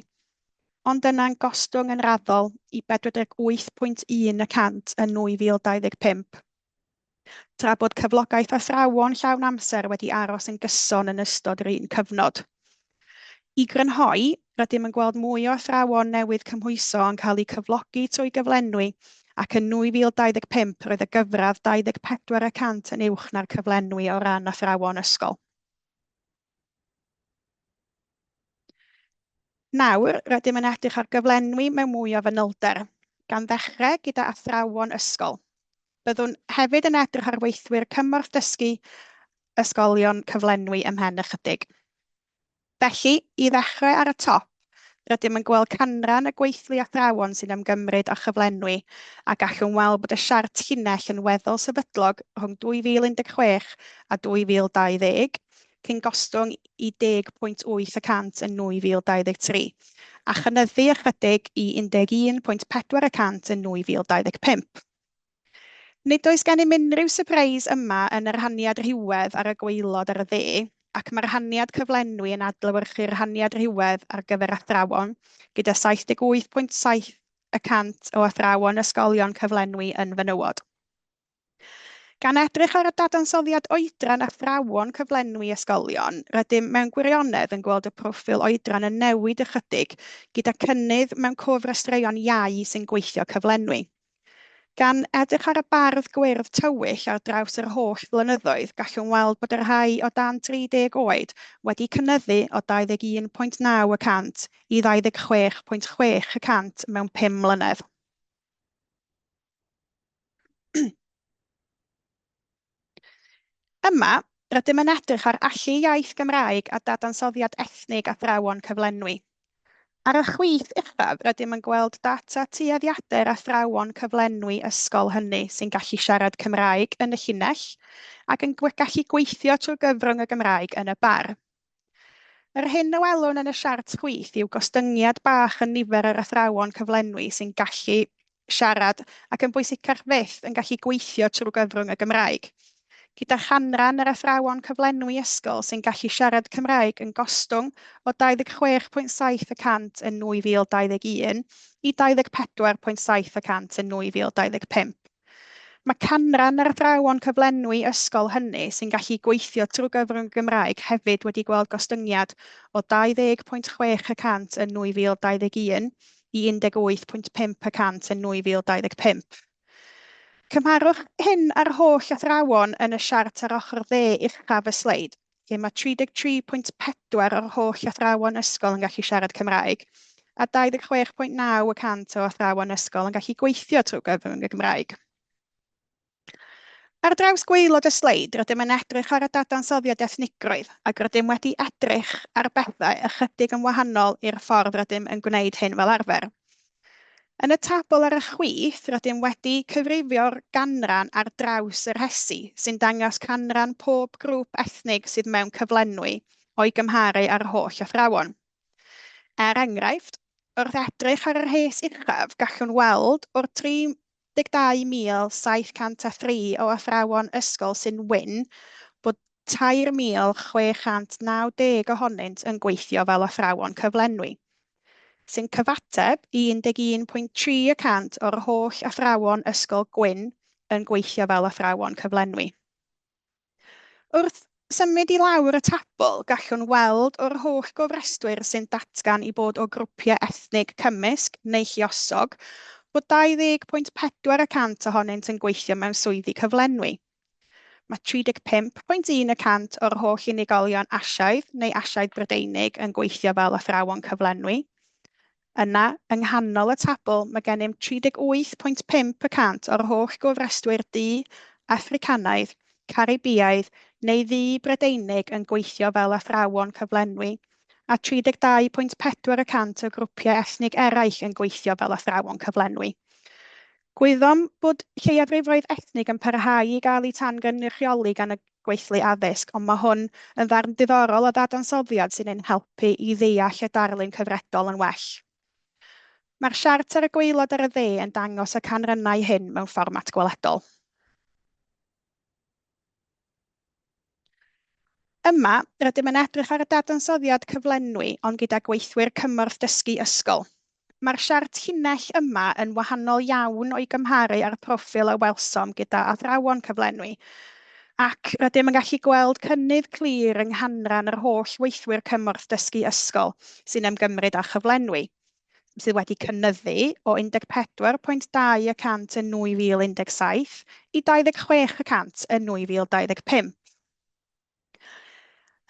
ond yna'n gostwng yn raddol i 48.1% yn 2025. tra bod cyflogaeth athrawon llawn amser wedi aros yn gyson yn ystod yr un cyfnod. I grynhoi, rydym yn gweld mwy o athrawon newydd cymhwyso yn cael eu cyflogi trwy gyflenwi, ac yn 2025 roedd y gyfradd 24% yn uwch na'r cyflenwi o ran athrawon ysgol. Nawr, rydym yn edrych ar gyflenwi mewn mwy o fanylder, gan ddechrau gyda athrawon ysgol. Byddwn hefyd yn edrych ar weithwyr cymorth dysgu ysgolion cyflenwi ymhen ychydig. Felly, i ddechrau ar y top, rydym yn gweld canran y gweithlu athrawon sy'n ymgymryd â chyflenwi, a gallwn weld bod y siart llinell yn weddol sefydlog rhwng 2016 a 2020, cyn gostwng i 10.8% yn 2023, a chynyddu ychydig i 11.4% yn 2025. Nid oes gennym unrhyw sypreis yma yn yr haniad rhywedd ar y gwaelod ar y dde, ac mae'r haniad cyflenwi yn adlewyrchu'r haniad rhywedd ar gyfer athrawon, gyda 78.7% o athrawon ysgolion cyflenwi yn fenywod. Gan edrych ar y dadansoddiad oedran athrawon cyflenwi ysgolion, rydym mewn gwirionedd yn gweld y proffil oedran yn newid ychydig, gyda cynnydd mewn cofrestreion iau sy'n gweithio cyflenwi. Gan edrych ar y bardd gwyrdd tywyll ar draws yr holl flynyddoedd, gallwn weld bod y rhai o dan 30 oed wedi cynyddu o 21.9% i 26.6% mewn 5 mlynedd. Yma, rydym yn edrych ar allu iaith Gymraeg a dadansoddiad ethnig athrawon cyflenwi. Ar y chwith uchaf, rydym yn gweld data tueddiadau'r athrawon cyflenwi ysgol hynny sy'n gallu siarad Cymraeg yn y llinell ac yn gallu gweithio trwy gyfrwng y Gymraeg yn y bar. Yr hyn y welwn yn y siart chwith yw gostyngiad bach yn nifer yr athrawon cyflenwi sy'n gallu siarad ac yn bwysicach fyth yn gallu gweithio trwy gyfrwng y Gymraeg. Gyda chanran yr athrawon cyflenwi ysgol sy'n gallu siarad Cymraeg yn gostwng o 26.7% yn 2021 i 24.7% yn 2025. Mae canran yr athrawon cyflenwi ysgol hynny sy'n gallu gweithio trwy gyfrwng y Gymraeg hefyd wedi gweld gostyngiad o 20.6% yn 2021 i 18.5% yn 2025. Cymharwch hyn ar holl athrawon yn y siart ar ochr dde uchaf y sleid, lle mae 33.4% o'r holl athrawon ysgol yn gallu siarad Cymraeg, a 26.9% o athrawon ysgol yn gallu gweithio trwy gyfrwng y Gymraeg. Ar draws gwaelod y sleid, rydym yn edrych ar y dadansoddiad ethnigrwydd, ac rydym wedi edrych ar bethau ychydig yn wahanol i'r ffordd rydym yn gwneud hyn fel arfer. Yn y tabl ar y chwith, rydym wedi cyfrifio'r ganran ar draws yr rhesi, sy'n dangos canran pob grŵp ethnig sydd mewn cyflenwi o'i gymharu ar holl athrawon. Er enghraifft, wrth edrych ar yr rhes uchaf, gallwn weld o'r 32,703 o athrawon ysgol sy'n wyn bod 3,690 ohonynt yn gweithio fel athrawon cyflenwi, sy'n cyfateb i 11.3% o'r holl athrawon ysgol gwyn yn gweithio fel athrawon cyflenwi. Wrth symud i lawr y tabl, gallwn weld o'r holl gofrestwyr sy'n datgan i bod o grwpiau ethnig cymysg neu lluosog, bod 20.4% ohonynt yn gweithio mewn swyddi cyflenwi. Mae 35.1% o'r holl unigolion Asiaidd neu Asiaidd Brydeinig yn gweithio fel athrawon cyflenwi. Yna, yng nghanol y tabl, mae gennym 38.5% o'r holl gofrestwyr du, Africanaidd, Caribiaidd neu ddu Brydeinig yn gweithio fel athrawon cyflenwi, a 32.4% o grwpiau ethnig eraill yn gweithio fel athrawon cyflenwi. Gwyddom bod lleiafrifoedd ethnig yn parhau i gael eu tangynrychioli gan y gweithlu addysg, ond mae hwn yn ddarn diddorol o ddadansoddiad sy'n ein helpu i ddeall y darlun cyfredol yn well. Mae'r siart ar y gwaelod ar y dde yn dangos y canrannau hyn mewn fformat gweledol. Yma, rydym yn edrych ar y dadansoddiad cyflenwi ond gyda gweithwyr cymorth dysgu ysgol. Mae'r siart llinell yma yn wahanol iawn o'i gymharu â'r proffil y welsom gyda athrawon cyflenwi, ac rydym yn gallu gweld cynnydd clir yng nghanran yr holl weithwyr cymorth dysgu ysgol sy'n ymgymryd â chyflenwi, sydd wedi cynyddu o 14.2% yn 2017 i 26% yn 2025.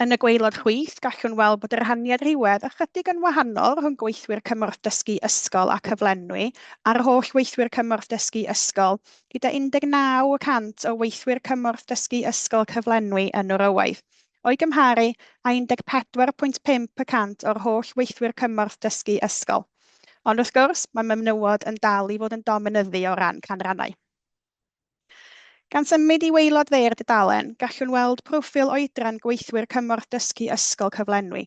Yn y gwaelod chwith, gallwn weld bod yr rhaniad rhywedd ychydig yn wahanol rhwng gweithwyr cymorth dysgu ysgol a cyflenwi a'r holl weithwyr cymorth dysgu ysgol, gyda 19% o weithwyr cymorth dysgu ysgol cyflenwi yn yr owydd, o'i gymharu â 14.5% o'r holl weithwyr cymorth dysgu ysgol. Ond wrth gwrs, mae menywod yn dal i fod yn dominyddu o ran canrannau. Gan symud i waelod dde'r dudalen, gallwn weld proffil oedran gweithwyr cymorth dysgu ysgol cyflenwi,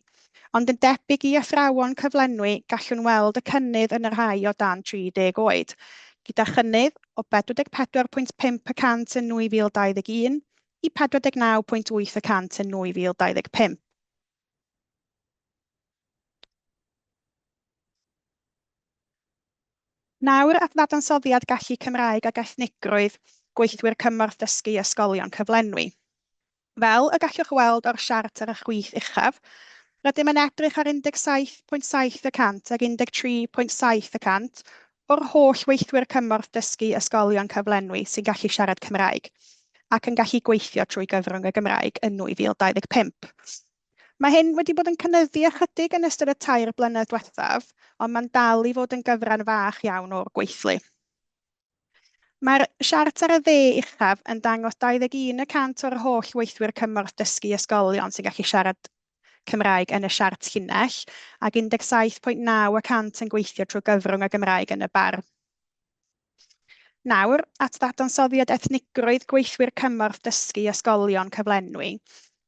ond yn debyg i athrawon cyflenwi gallwn weld y cynnydd yn yr rhai o dan 30 oed, gyda chynnydd o 44.5% yn 2021 i 49.8% yn 2025. Nawr at ddadansoddiad gallu Cymraeg ac ethnigrwydd gweithwyr cymorth dysgu ysgolion cyflenwi. Fel y gallwch weld o'r siart ar y chwith uchaf, rydym yn edrych ar 17.7% ac 13.7% o'r holl weithwyr cymorth dysgu ysgolion cyflenwi sy'n gallu siarad Cymraeg ac yn gallu gweithio trwy gyfrwng y Gymraeg yn 2025. Mae hyn wedi bod yn cynyddu ychydig yn ystod y 3 blynedd diwethaf, ond mae'n dal i fod yn gyfran fach iawn o'r gweithlu. Mae'r siart ar y dde uchaf yn dangos 21% o'r holl weithwyr cymorth dysgu ysgolion sy'n gallu siarad Cymraeg yn y siart llinell, ac 17.9% yn gweithio trwy gyfrwng y Gymraeg yn y bar. Nawr, at ddadansoddiad ethnigrwydd gweithwyr cymorth dysgu ysgolion cyflenwi,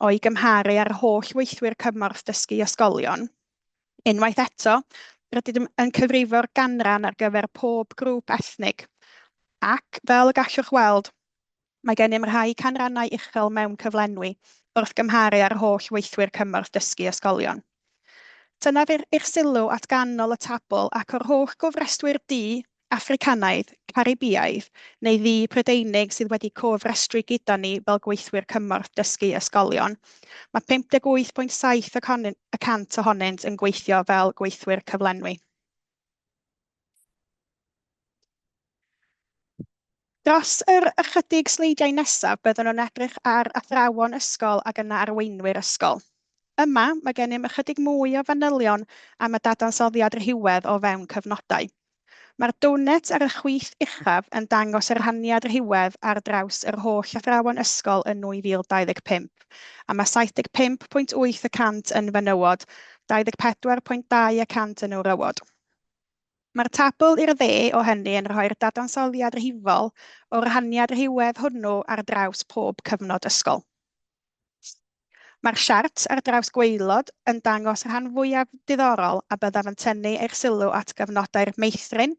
o'i gymharu ar holl weithwyr cymorth dysgu ysgolion. Unwaith eto, rydym yn cyfrifo'r ganran ar gyfer pob grŵp ethnig, ac fel y gallwch weld, mae gennym rhai canrannau uchel mewn cyflenwi wrth gymharu ar holl weithwyr cymorth dysgu ysgolion. Tynaf eich sylw at ganol y tabl ac o'r holl gofrestwyr du, Africanaidd, Caribiaidd neu ddu Prydeinig sydd wedi cofrestru gyda ni fel gweithwyr cymorth dysgu ysgolion, mae 58.7% ohonynt yn gweithio fel gweithwyr cyflenwi. Dros yr ychydig sleidiau nesaf byddwn nhw'n edrych ar athrawon ysgol ac yna arweinwyr ysgol. Yma mae gennym ychydig mwy o fanylion am y dadansoddiad rhywedd o fewn cyfnodau. Mae'r donet ar y chwith uchaf yn dangos yr rhaniad rhywedd ar draws yr holl athrawon ysgol yn 2025, a mae 75.8% yn fenywod, 24.2% yn wrywod. Mae'r tabl i'r dde o hynny yn rhoi'r dadansoddiad rhifol o'r rhaniad rhywedd hwnnw ar draws pob cyfnod ysgol. Mae'r siart ar draws gwaelod yn dangos y rhan fwyaf diddorol a byddaf yn tynnu eich sylw at gyfnodau'r meithrin,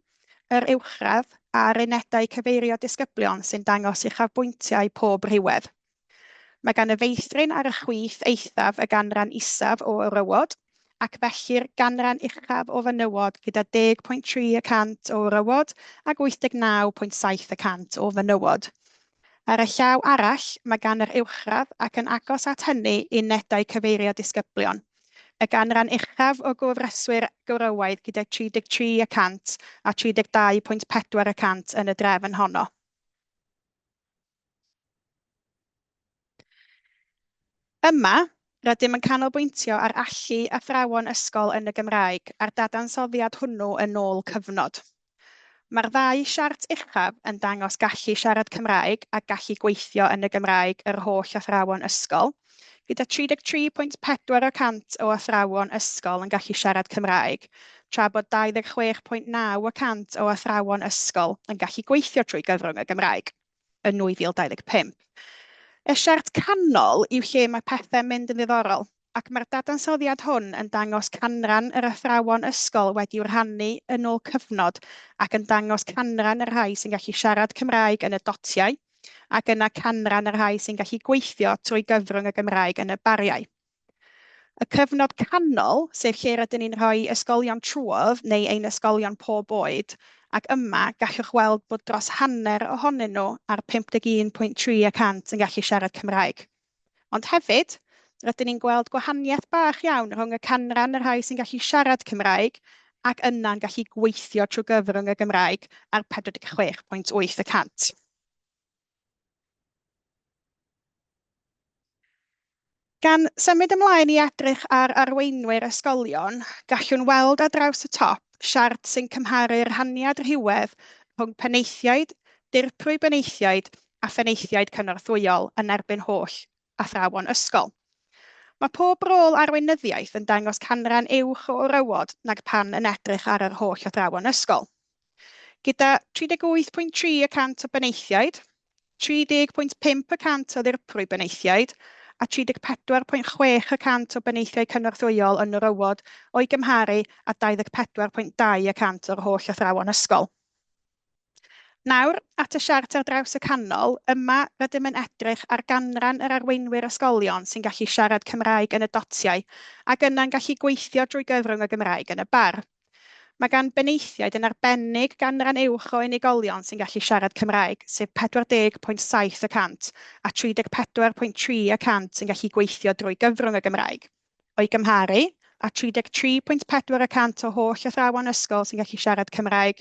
yr uwchradd a'r unedau cyfeirio disgyblion sy'n dangos uchafbwyntiau pob rhywedd. Mae gan y feithrin ar y chwith eithaf y ganran isaf o wrywod, ac felly'r ganran uchaf o fenywod gyda 10.3% o wrywod ac 89.7% o fenywod. Ar y llaw arall, mae gan yr uwchradd ac yn agos at hynny unedau cyfeirio disgyblion. Y ganran uchaf o gofreswyr gwrywaidd gyda 33% a 32.4% yn y drefn honno. Yma, rydym yn canolbwyntio ar allu athrawon ysgol yn y Gymraeg a'r dadansoddiad hwnnw yn ôl cyfnod. Mae'r ddau siart uchaf yn dangos gallu siarad Cymraeg a gallu gweithio yn y Gymraeg yr holl athrawon ysgol, gyda 33.4% o athrawon ysgol yn gallu siarad Cymraeg, tra bod 26.9% o athrawon ysgol yn gallu gweithio trwy gyfrwng y Gymraeg yn 2025. Y siart canol yw lle mae pethau'n mynd yn ddiddorol, ac mae'r dadansoddiad hwn yn dangos canran yr athrawon ysgol wedi'w rhannu yn ôl cyfnod ac yn dangos canran yr rhai sy'n gallu siarad Cymraeg yn y dotiau ac yna canran yr rhai sy'n gallu gweithio trwy gyfrwng y Gymraeg yn y bariau. Y cyfnod canol, sef lle rydyn ni'n rhoi ysgolion trwodd neu ein ysgolion pob oed, ac yma gallwch weld bod dros hanner ohonyn nhw ar 51.3% yn gallu siarad Cymraeg. Ond hefyd, rydyn ni'n gweld gwahaniaeth bach iawn rhwng y canran y rhai sy'n gallu siarad Cymraeg ac yna'n gallu gweithio trwy gyfrwng y Gymraeg ar 46.8%. Gan symud ymlaen i edrych ar arweinwyr ysgolion, gallwn weld ar draws y top siart sy'n cymharu rhaniad rhywedd rhwng penaethiaid, dirprwy benaethiaid a phenaethiaid cynorthwyol yn erbyn holl athrawon ysgol. Mae pob rôl arweinyddiaeth yn dangos canran uwch o rywod nag pan yn edrych ar yr holl athrawon ysgol. Gyda 38.3% o benaethiaid, 30.5% o ddirprwy benaethiaid, a 34.6% o benaethiau cynorthwyol yn rywod o'i gymharu a 24.2% o'r holl athrawon ysgol. Nawr, at y siart ar draws y canol, yma rydym yn edrych ar ganran yr arweinwyr ysgolion sy'n gallu siarad Cymraeg yn y dotiau ac yna'n gallu gweithio drwy gyfrwng y Gymraeg yn y bar. Mae gan benaethiaid yn arbennig ganran uwch o unigolion sy'n gallu siarad Cymraeg, sef 40.7% a 34.3% sy'n gallu gweithio drwy gyfrwng y Gymraeg. O'i gymharu, a 33.4% o holl athrawon ysgol sy'n gallu siarad Cymraeg,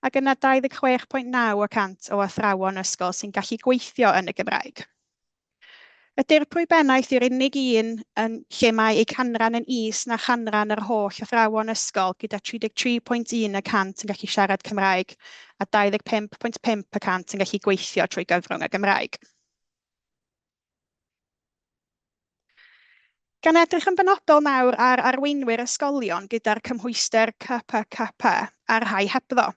ac yna 26.9% o athrawon ysgol sy'n gallu gweithio yn y Gymraeg. Y dirprwy bennaeth yw'r unig un yn lle mae ei canran yn is na chanran yr holl athrawon ysgol gyda 33.1% yn gallu siarad Cymraeg a 25.5% yn gallu gweithio trwy gyfrwng y Gymraeg. Gan edrych yn benodol nawr ar arweinwyr ysgolion gyda'r cymhwyster CPCP a'r rhai hebddo.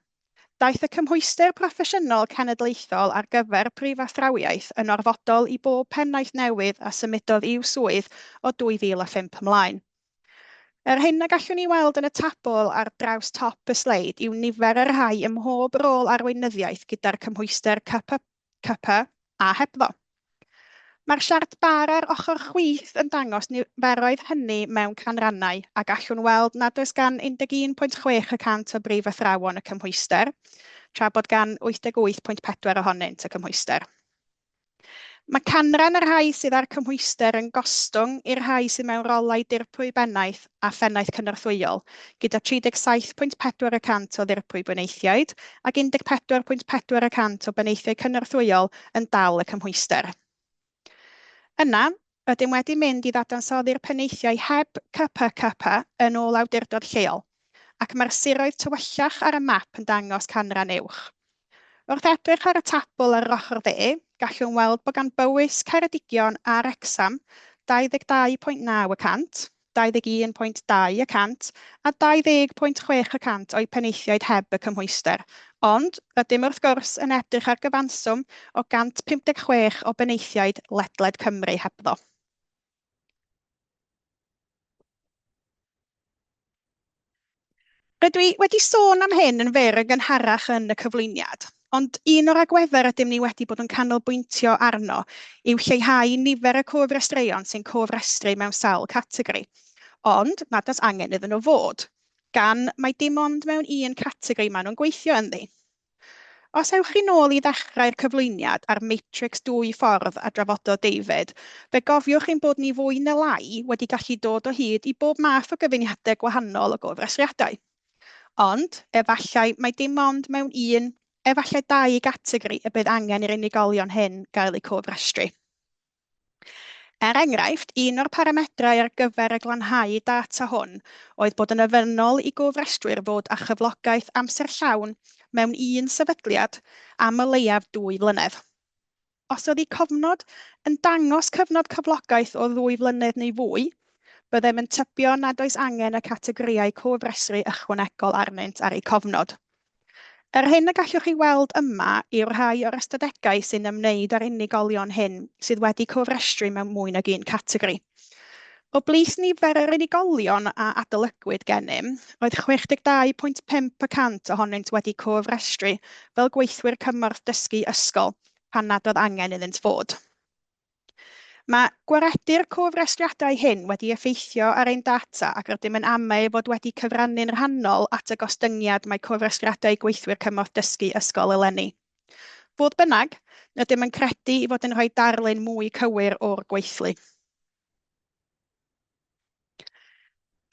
Daeth y cymhwyster proffesiynol cenedlaethol ar gyfer prifathrawiaeth yn orfodol i bob pennaeth newydd a symudodd i'w swydd o 2005 ymlaen. Yr hyn y gallwn ni weld yn y tabl ar draws top y sleid yw nifer y rhai ym mhob rôl arweinyddiaeth gyda'r cymhwyster CP a hebddo. Mae'r siart bar ar ochr chwith yn dangos niferoedd hynny mewn canrannau a gallwn weld nad oes gan 11.6% o brif athrawon y cymhwyster, tra bod gan 88.4 ohonynt y cymhwyster. Mae canran y rhai sydd ar cymhwyster yn gostwng i'r rhai sydd mewn rolau dirprwy bennaeth a phennaeth cynorthwyol, gyda 37.4% o ddirprwy benaethiaid ac 14.4% o benaethiau cynorthwyol yn dal y cymhwyster. Yna, rydym wedi mynd i ddadansoddi'r penaethiau heb CPCP yn ôl awdurdod lleol, ac mae'r siroedd tywyllach ar y map yn dangos canran uwch. Wrth edrych ar y tabl ar yr ochr dde, gallwn weld bod gan Bywys, Ceredigion a Wrecsam 22.9%, 21.2% a 20.6% o'i penaethiaid heb y cymhwyster, ond rydym wrth gwrs yn edrych ar gyfanswm o 156 o benaethiaid ledled Cymru hebddo. Rydw i wedi sôn am hyn yn fyr yn gynharach yn y cyflwyniad, ond un o'r agweddau rydym ni wedi bod yn canolbwyntio arno yw lleihau nifer y cofrestreion sy'n cofrestru mewn sawl categori, ond nad oes angen iddyn nhw fod, gan mai dim ond mewn un categori maen nhw'n gweithio ynddi. Os ewch chi nôl i ddechrau'r cyflwyniad ar matrics 2 ffordd a drafododd David, fe gofiwch ein bod ni fwy neu lai wedi gallu dod o hyd i bob math o gyfuniadau gwahanol o gofrestriadau. Ond, efallai mai dim ond mewn un, efallai 2 gategori y bydd angen i'r unigolion hyn gael eu cofrestru. Er enghraifft, un o'r paramedrau ar gyfer y glanhau data hwn oedd bod yn ofynnol i gofrestrwyr fod â chyflogaeth amser llawn mewn un sefydliad am o leiaf 2 flynedd. Os oedd eu cofnod yn dangos cyfnod cyflogaeth o 2 flynedd neu fwy, byddem yn tybio nad oes angen y categoriau cofrestru ychwanegol arnynt ar eu cofnod. Yr hyn y gallwch chi weld yma yw'r rhai o'r ystadegau sy'n ymwneud â'r unigolion hyn sydd wedi cofrestru mewn mwy nag un categori. O blith nifer yr unigolion a adolygwyd gennym, roedd 62.5% ohonynt wedi cofrestru fel gweithwyr cymorth dysgu ysgol pan nad oedd angen iddynt fod. Mae gwaredu'r cofrestriadau hyn wedi effeithio ar ein data ac rydym yn amau fod wedi cyfrannu'n rhannol at y gostyngiad mae cofrestriadau gweithwyr cymorth dysgu ysgol eleni. Fodd bynnag, rydym yn credu i fod yn rhoi darlun mwy cywir o'r gweithlu.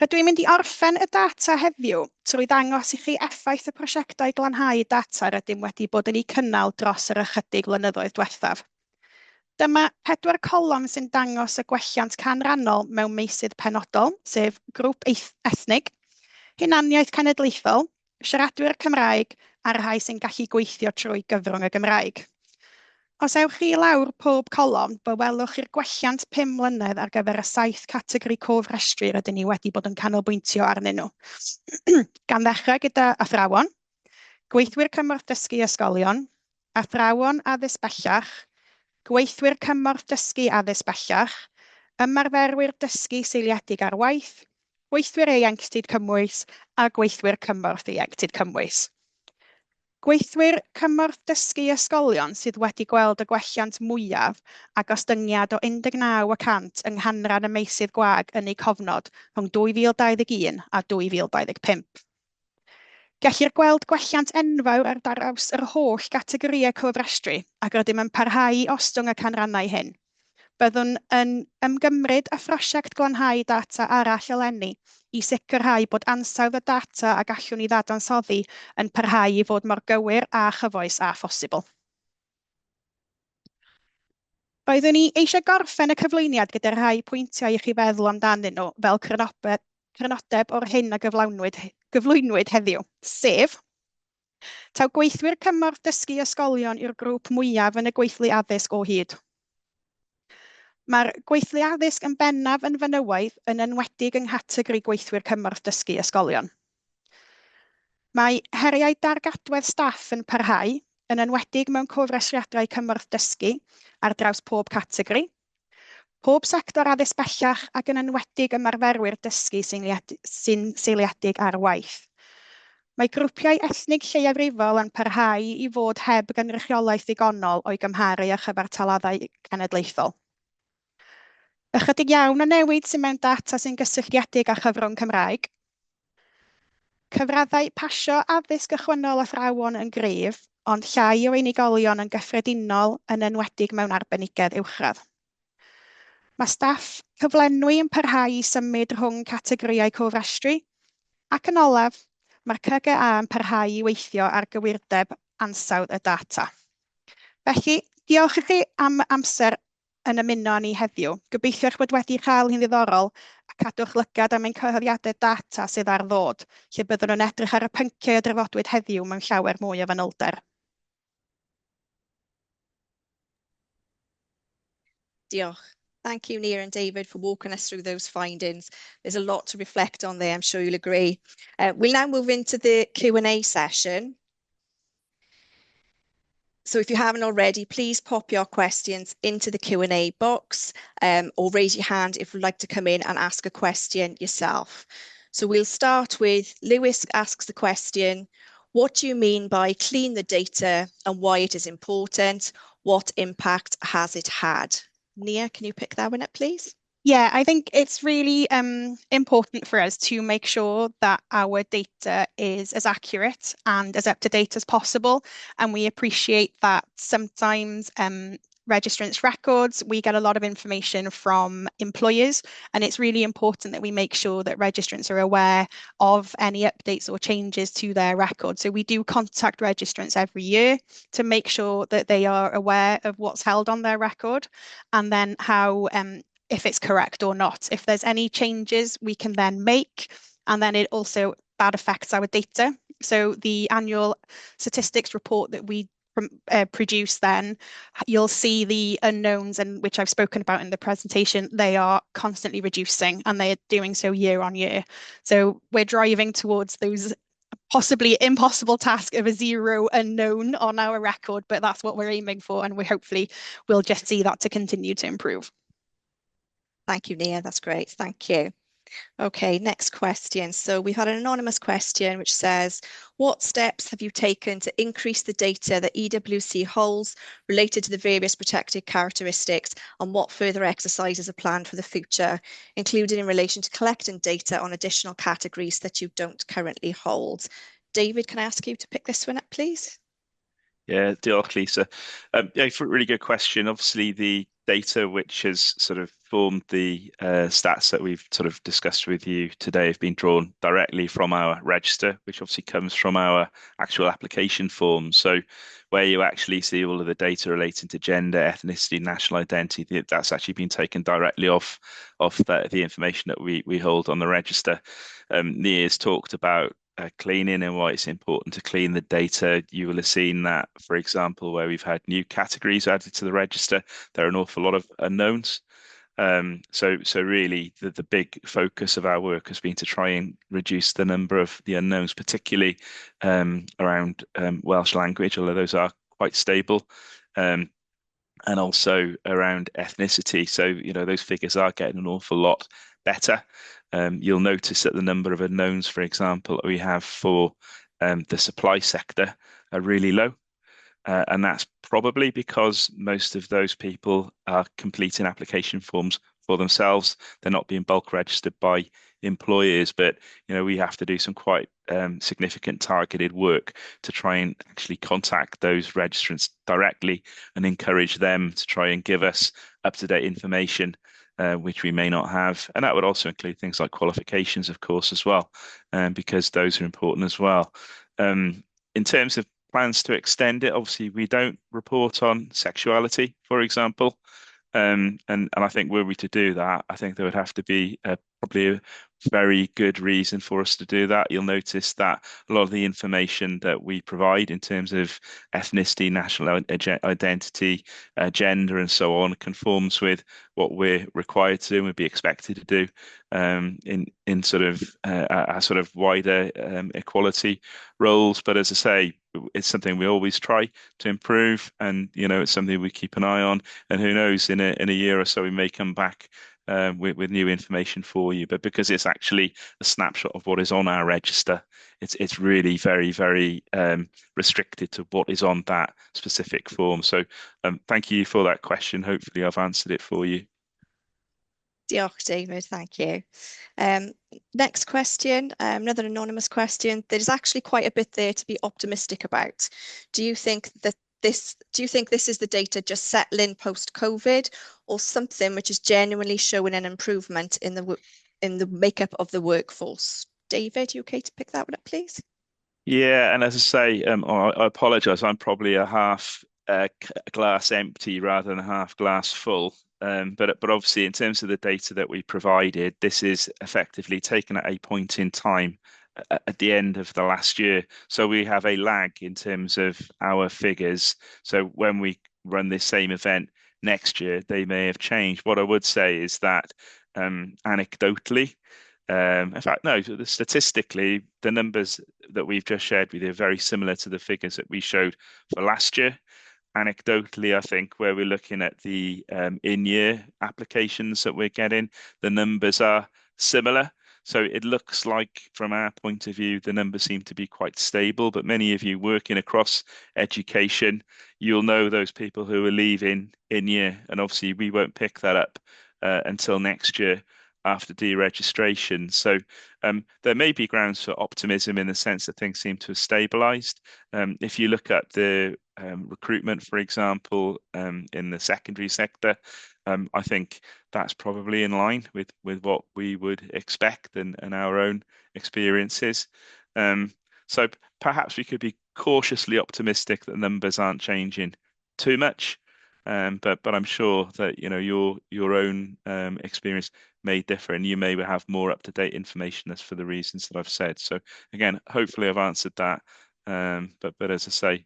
Rydw i'n mynd i orffen y data heddiw trwy ddangos i chi effaith y prosiectau glanhau data rydym wedi bod yn ei cynnal dros yr ychydig flynyddoedd diwethaf. Dyma 4 colom sy'n dangos y gwelliant canrannol mewn meysydd penodol, sef grŵp ethnig, hunaniaeth cenedlaethol, siaradwyr Cymraeg a'r rhai sy'n gallu gweithio trwy gyfrwng y Gymraeg. Os ewch chi lawr pob colom, fe welwch chi'r gwelliant 5 mlynedd ar gyfer y 7 categori cofrestru rydyn ni wedi bod yn canolbwyntio arnyn nhw. Gan ddechrau gyda athrawon, gweithwyr cymorth dysgu ysgolion, athrawon addysg bellach, gweithwyr cymorth dysgu addysg bellach, ymarferwyr dysgu seiliedig ar waith, gweithwyr ieuenctid cymwys a gweithwyr cymorth ieuenctid cymwys. Gweithwyr cymorth dysgu ysgolion sydd wedi gweld y gwelliant mwyaf a gostyngiad o 19% yng nghanran y meysydd gwag yn eu cofnod rhwng 2021 a 2025. Gellir gweld gwelliant enfawr ar draws yr holl gategorïau cofrestru ac rydym yn parhau i ostwng y canrannau hyn. Byddwn yn ymgymryd y phrosiect glanhau data arall eleni i sicrhau bod ansawdd y data a gallwn ni ddadansoddi yn parhau i fod mor gywir a chyfoes a phosibl. Roeddwn ni eisiau gorffen y cyflwyniad gyda rhai pwyntiau i chi feddwl amdanyn nhw fel crynodeb o'r hyn a gyflwynwyd heddiw, sef taw gweithwyr cymorth dysgu ysgolion yw'r grŵp mwyaf yn y gweithlu addysg o hyd. Mae'r gweithlu addysg yn bennaf yn fenywaidd yn enwedig yng nghategori gweithwyr cymorth dysgu ysgolion. Mae heriau dargadwedd staff yn parhau, yn enwedig mewn cofrestriadau cymorth dysgu ar draws pob categori, pob sector addysg bellach ac yn enwedig ymarferwyr dysgu sy'n seiliedig ar waith. Mae grwpiau ethnig lleiafrifol yn parhau i fod heb gynrychiolaeth ddigonol o'i gymharu â chyfartaladdau cenedlaethol. Ychydig iawn o newid sy'n mewn data sy'n gysylltiedig â chyfrwng Cymraeg. Cyfraddau pasio addysg ychwanol athrawon yn gryf, ond llai o unigolion yn gyffredinol yn enwedig mewn arbenigedd uwchradd. Mae staff cyflenwi yn parhau i symud rhwng categoriau cofrestru, ac yn olaf, mae'r CGA yn parhau i weithio ar gywirdeb ansawdd y data. Felly, diolch i chi am amser yn ymuno ni heddiw. Gobeithio eich bod wedi cael hi'n ddiddorol a cadwch lygad am ein cyhoeddiadau data sydd ar ddod, lle byddwn nhw'n edrych ar y pynciau y drafodwyd heddiw mewn llawer mwy o fanylder. Diolch. Thank you, Nia and David, for walking us through those findings. There's a lot to reflect on there, I'm sure you'll agree. We'll now move into the Q&A session. So if you haven't already, please pop your questions into the Q&A box or raise your hand if you'd like to come in and ask a question yourself. So we'll start with Lewis asks the question, what do you mean by clean the data and why it is important? What impact has it had? Nia, can you pick that one up, please? Yeah, I think it's really important for us to make sure that our data is as accurate and as up-to-date as possible. And we appreciate that sometimes registrants' records, we get a lot of information from employers, and it's really important that we make sure that registrants are aware of any updates or changes to their records. So we do contact registrants every year to make sure that they are aware of what's held on their record and then how if it's correct or not. If there's any changes we can then make, and then that affects our data. So the annual statistics report that we produce, then you'll see the unknowns, and which I've spoken about in the presentation, they are constantly reducing and they're doing so year on year. So we're driving towards those possibly impossible task of a zero unknown on our record, but that's what we're aiming for, and we hopefully will just see that to continue to improve. Thank you, Nia. That's great. Thank you. Okay, next question. So we've had an anonymous question which says, what steps have you taken to increase the data that EWC holds related to the various protected characteristics, and what further exercises are planned for the future, including in relation to collecting data on additional categories that you don't currently hold? David, can I ask you to pick this one up, please? Yeah, diolch, Lisa. Yeah, really good question. Obviously, the data which has sort of formed the stats that we've sort of discussed with you today have been drawn directly from our register, which obviously comes from our actual application form. So where you actually see all of the data relating to gender, ethnicity, national identity, that's actually been taken directly off the information that we hold on the register. Nia's talked about cleaning and why it's important to clean the data. You will have seen that, for example, where we've had new categories added to the register, there are an awful lot of unknowns. So really, the big focus of our work has been to try and reduce the number of the unknowns, particularly around Welsh language, although those are quite stable. And also around ethnicity. So, those figures are getting an awful lot better. You'll notice that the number of unknowns, for example, that we have for the supply sector are really low. And that's probably because most of those people are completing application forms for themselves. They're not being bulk registered by employers, but we have to do some quite significant targeted work to try and actually contact those registrants directly and encourage them to try and give us up-to-date information, which we may not have. And that would also include things like qualifications, of course, as well, because those are important as well. In terms of plans to extend it, obviously we don't report on sexuality, for example. And I think were we to do that, I think there would have to be probably a very good reason for us to do that. You'll notice that a lot of the information that we provide in terms of ethnicity, national identity, gender, and so on conforms with what we're required to do and would be expected to do in sort of our sort of wider equality roles. But as I say, it's something we always try to improve, and it's something we keep an eye on. And who knows, in a year or so, we may come back with new information for you. But because it's actually a snapshot of what is on our register, it's really very, very restricted to what is on that specific form. So thank you for that question. Hopefully, I've answered it for you. Diolch, David. Thank you. Next question, another anonymous question. There's actually quite a bit there to be optimistic about. Do you think this is the data just settling post-COVID, or something which is genuinely showing an improvement in the makeup of the workforce? David, you okay to pick that one up, please? Yeah, and as I say, I apologise. I'm probably a half glass empty rather than a half glass full. But obviously, in terms of the data that we provided, this is effectively taken at a point in time at the end of the last year. So we have a lag in terms of our figures. So when we run this same event next year, they may have changed. What I would say is that anecdotally, in fact, no, statistically, the numbers that we've just shared with you are very similar to the figures that we showed for last year. Anecdotally, I think where we're looking at the in-year applications that we're getting, the numbers are similar. So it looks like, from our point of view, the numbers seem to be quite stable. But many of you working across education, you'll know those people who are leaving in year. And obviously, we won't pick that up until next year after deregistration. So there may be grounds for optimism in the sense that things seem to have stabilized. If you look at the recruitment, for example, in the secondary sector, I think that's probably in line with what we would expect and our own experiences. So perhaps we could be cautiously optimistic that the numbers aren't changing too much. But I'm sure that your own experience may differ, and you may have more up-to-date information as for the reasons that I've said. So again, hopefully I've answered that. But as I say,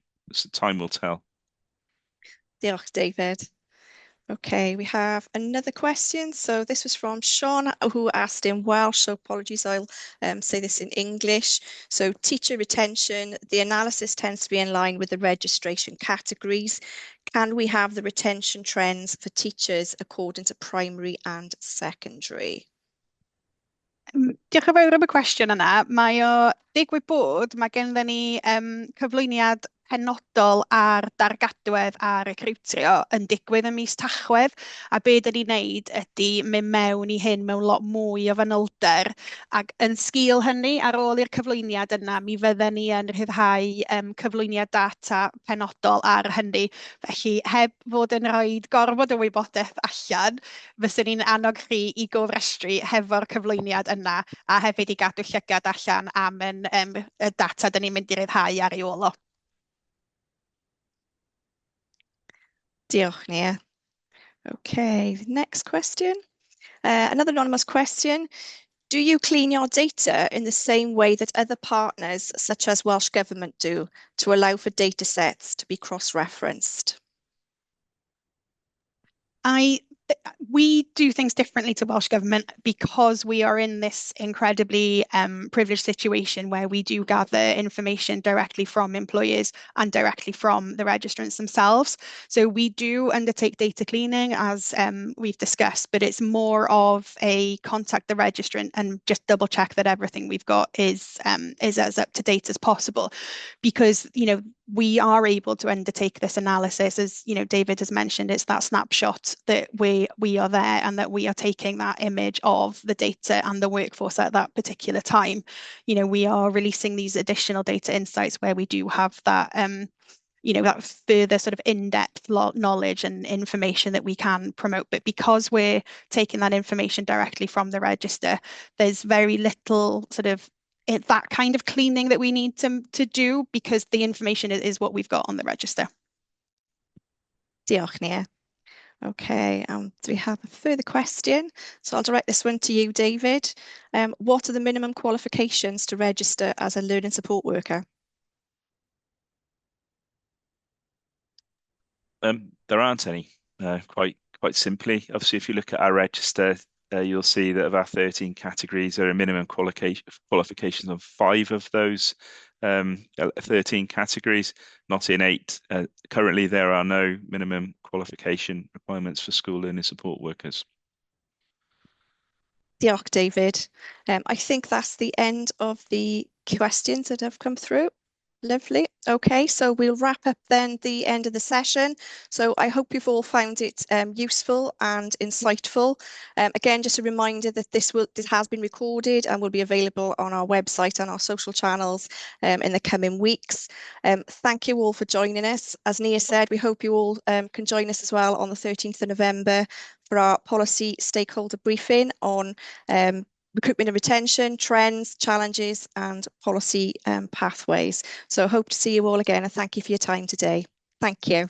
time will tell. Diolch, David. Okay, we have another question. So this was from Sean, who asked in Welsh. So apologies, I'll say this in English. So teacher retention, the analysis tends to be in line with the registration categories. Can we have the retention trends for teachers according to primary and secondary? Diolch yn fawr am y cwestiwn yna. Mae o digwydd bod, mae gennym ni cyflwyniad penodol ar dargadwedd a recriwtio yn digwydd ym mis Tachwedd, a be dyn ni'n neud ydy mynd mewn i hyn mewn lot mwy o fanylder, ac yn sgil hynny, ar ôl i'r cyflwyniad yna, mi fydden ni yn rhyddhau cyflwyniad data penodol ar hynny. Felly, heb fod yn rhoi gorfod o wybodaeth allan, fyswn ni'n annog chi i gofrestru hefo'r cyflwyniad yna, a hefyd i gadw llygad allan am y data dyn ni'n mynd i ryddhau ar ei ôl o. Diolch, Nia. Okay, next question. Another anonymous question. Do you clean your data in the same way that other partners, such as Welsh Government, do to allow for data sets to be cross-referenced? We do things differently to Welsh Government because we are in this incredibly privileged situation where we do gather information directly from employers and directly from the registrants themselves. So we do undertake data cleaning, as we've discussed, but it's more of a contact the registrant and just double check that everything we've got is as up to date as possible, because we are able to undertake this analysis, as David has mentioned. It's that snapshot that we are there and that we are taking that image of the data and the workforce at that particular time. We are releasing these additional data insights where we do have that that further sort of in-depth knowledge and information that we can promote. But because we're taking that information directly from the register, there's very little sort of that kind of cleaning that we need to do, because the information is what we've got on the register. Diolch, Nia. Okay, do we have a further question? So I'll direct this one to you, David. What are the minimum qualifications to register as a learning support worker? There aren't any, quite simply. Obviously, if you look at our register, you'll see that of our 13 categories, there are minimum qualifications on 5 of those 13 categories, not in 8. Currently, there are no minimum qualification requirements for school learning support workers. Diolch, David. I think that's the end of the questions that have come through. Lovely. Okay, so we'll wrap up then the end of the session. So I hope you've all found it useful and insightful. Again, just a reminder that this has been recorded and will be available on our website and our social channels in the coming weeks. Thank you all for joining us. As Nia said, we hope you all can join us as well on the 13th of November for our policy stakeholder briefing on recruitment and retention, trends, challenges, and policy pathways. So I hope to see you all again, and thank you for your time today. Thank you.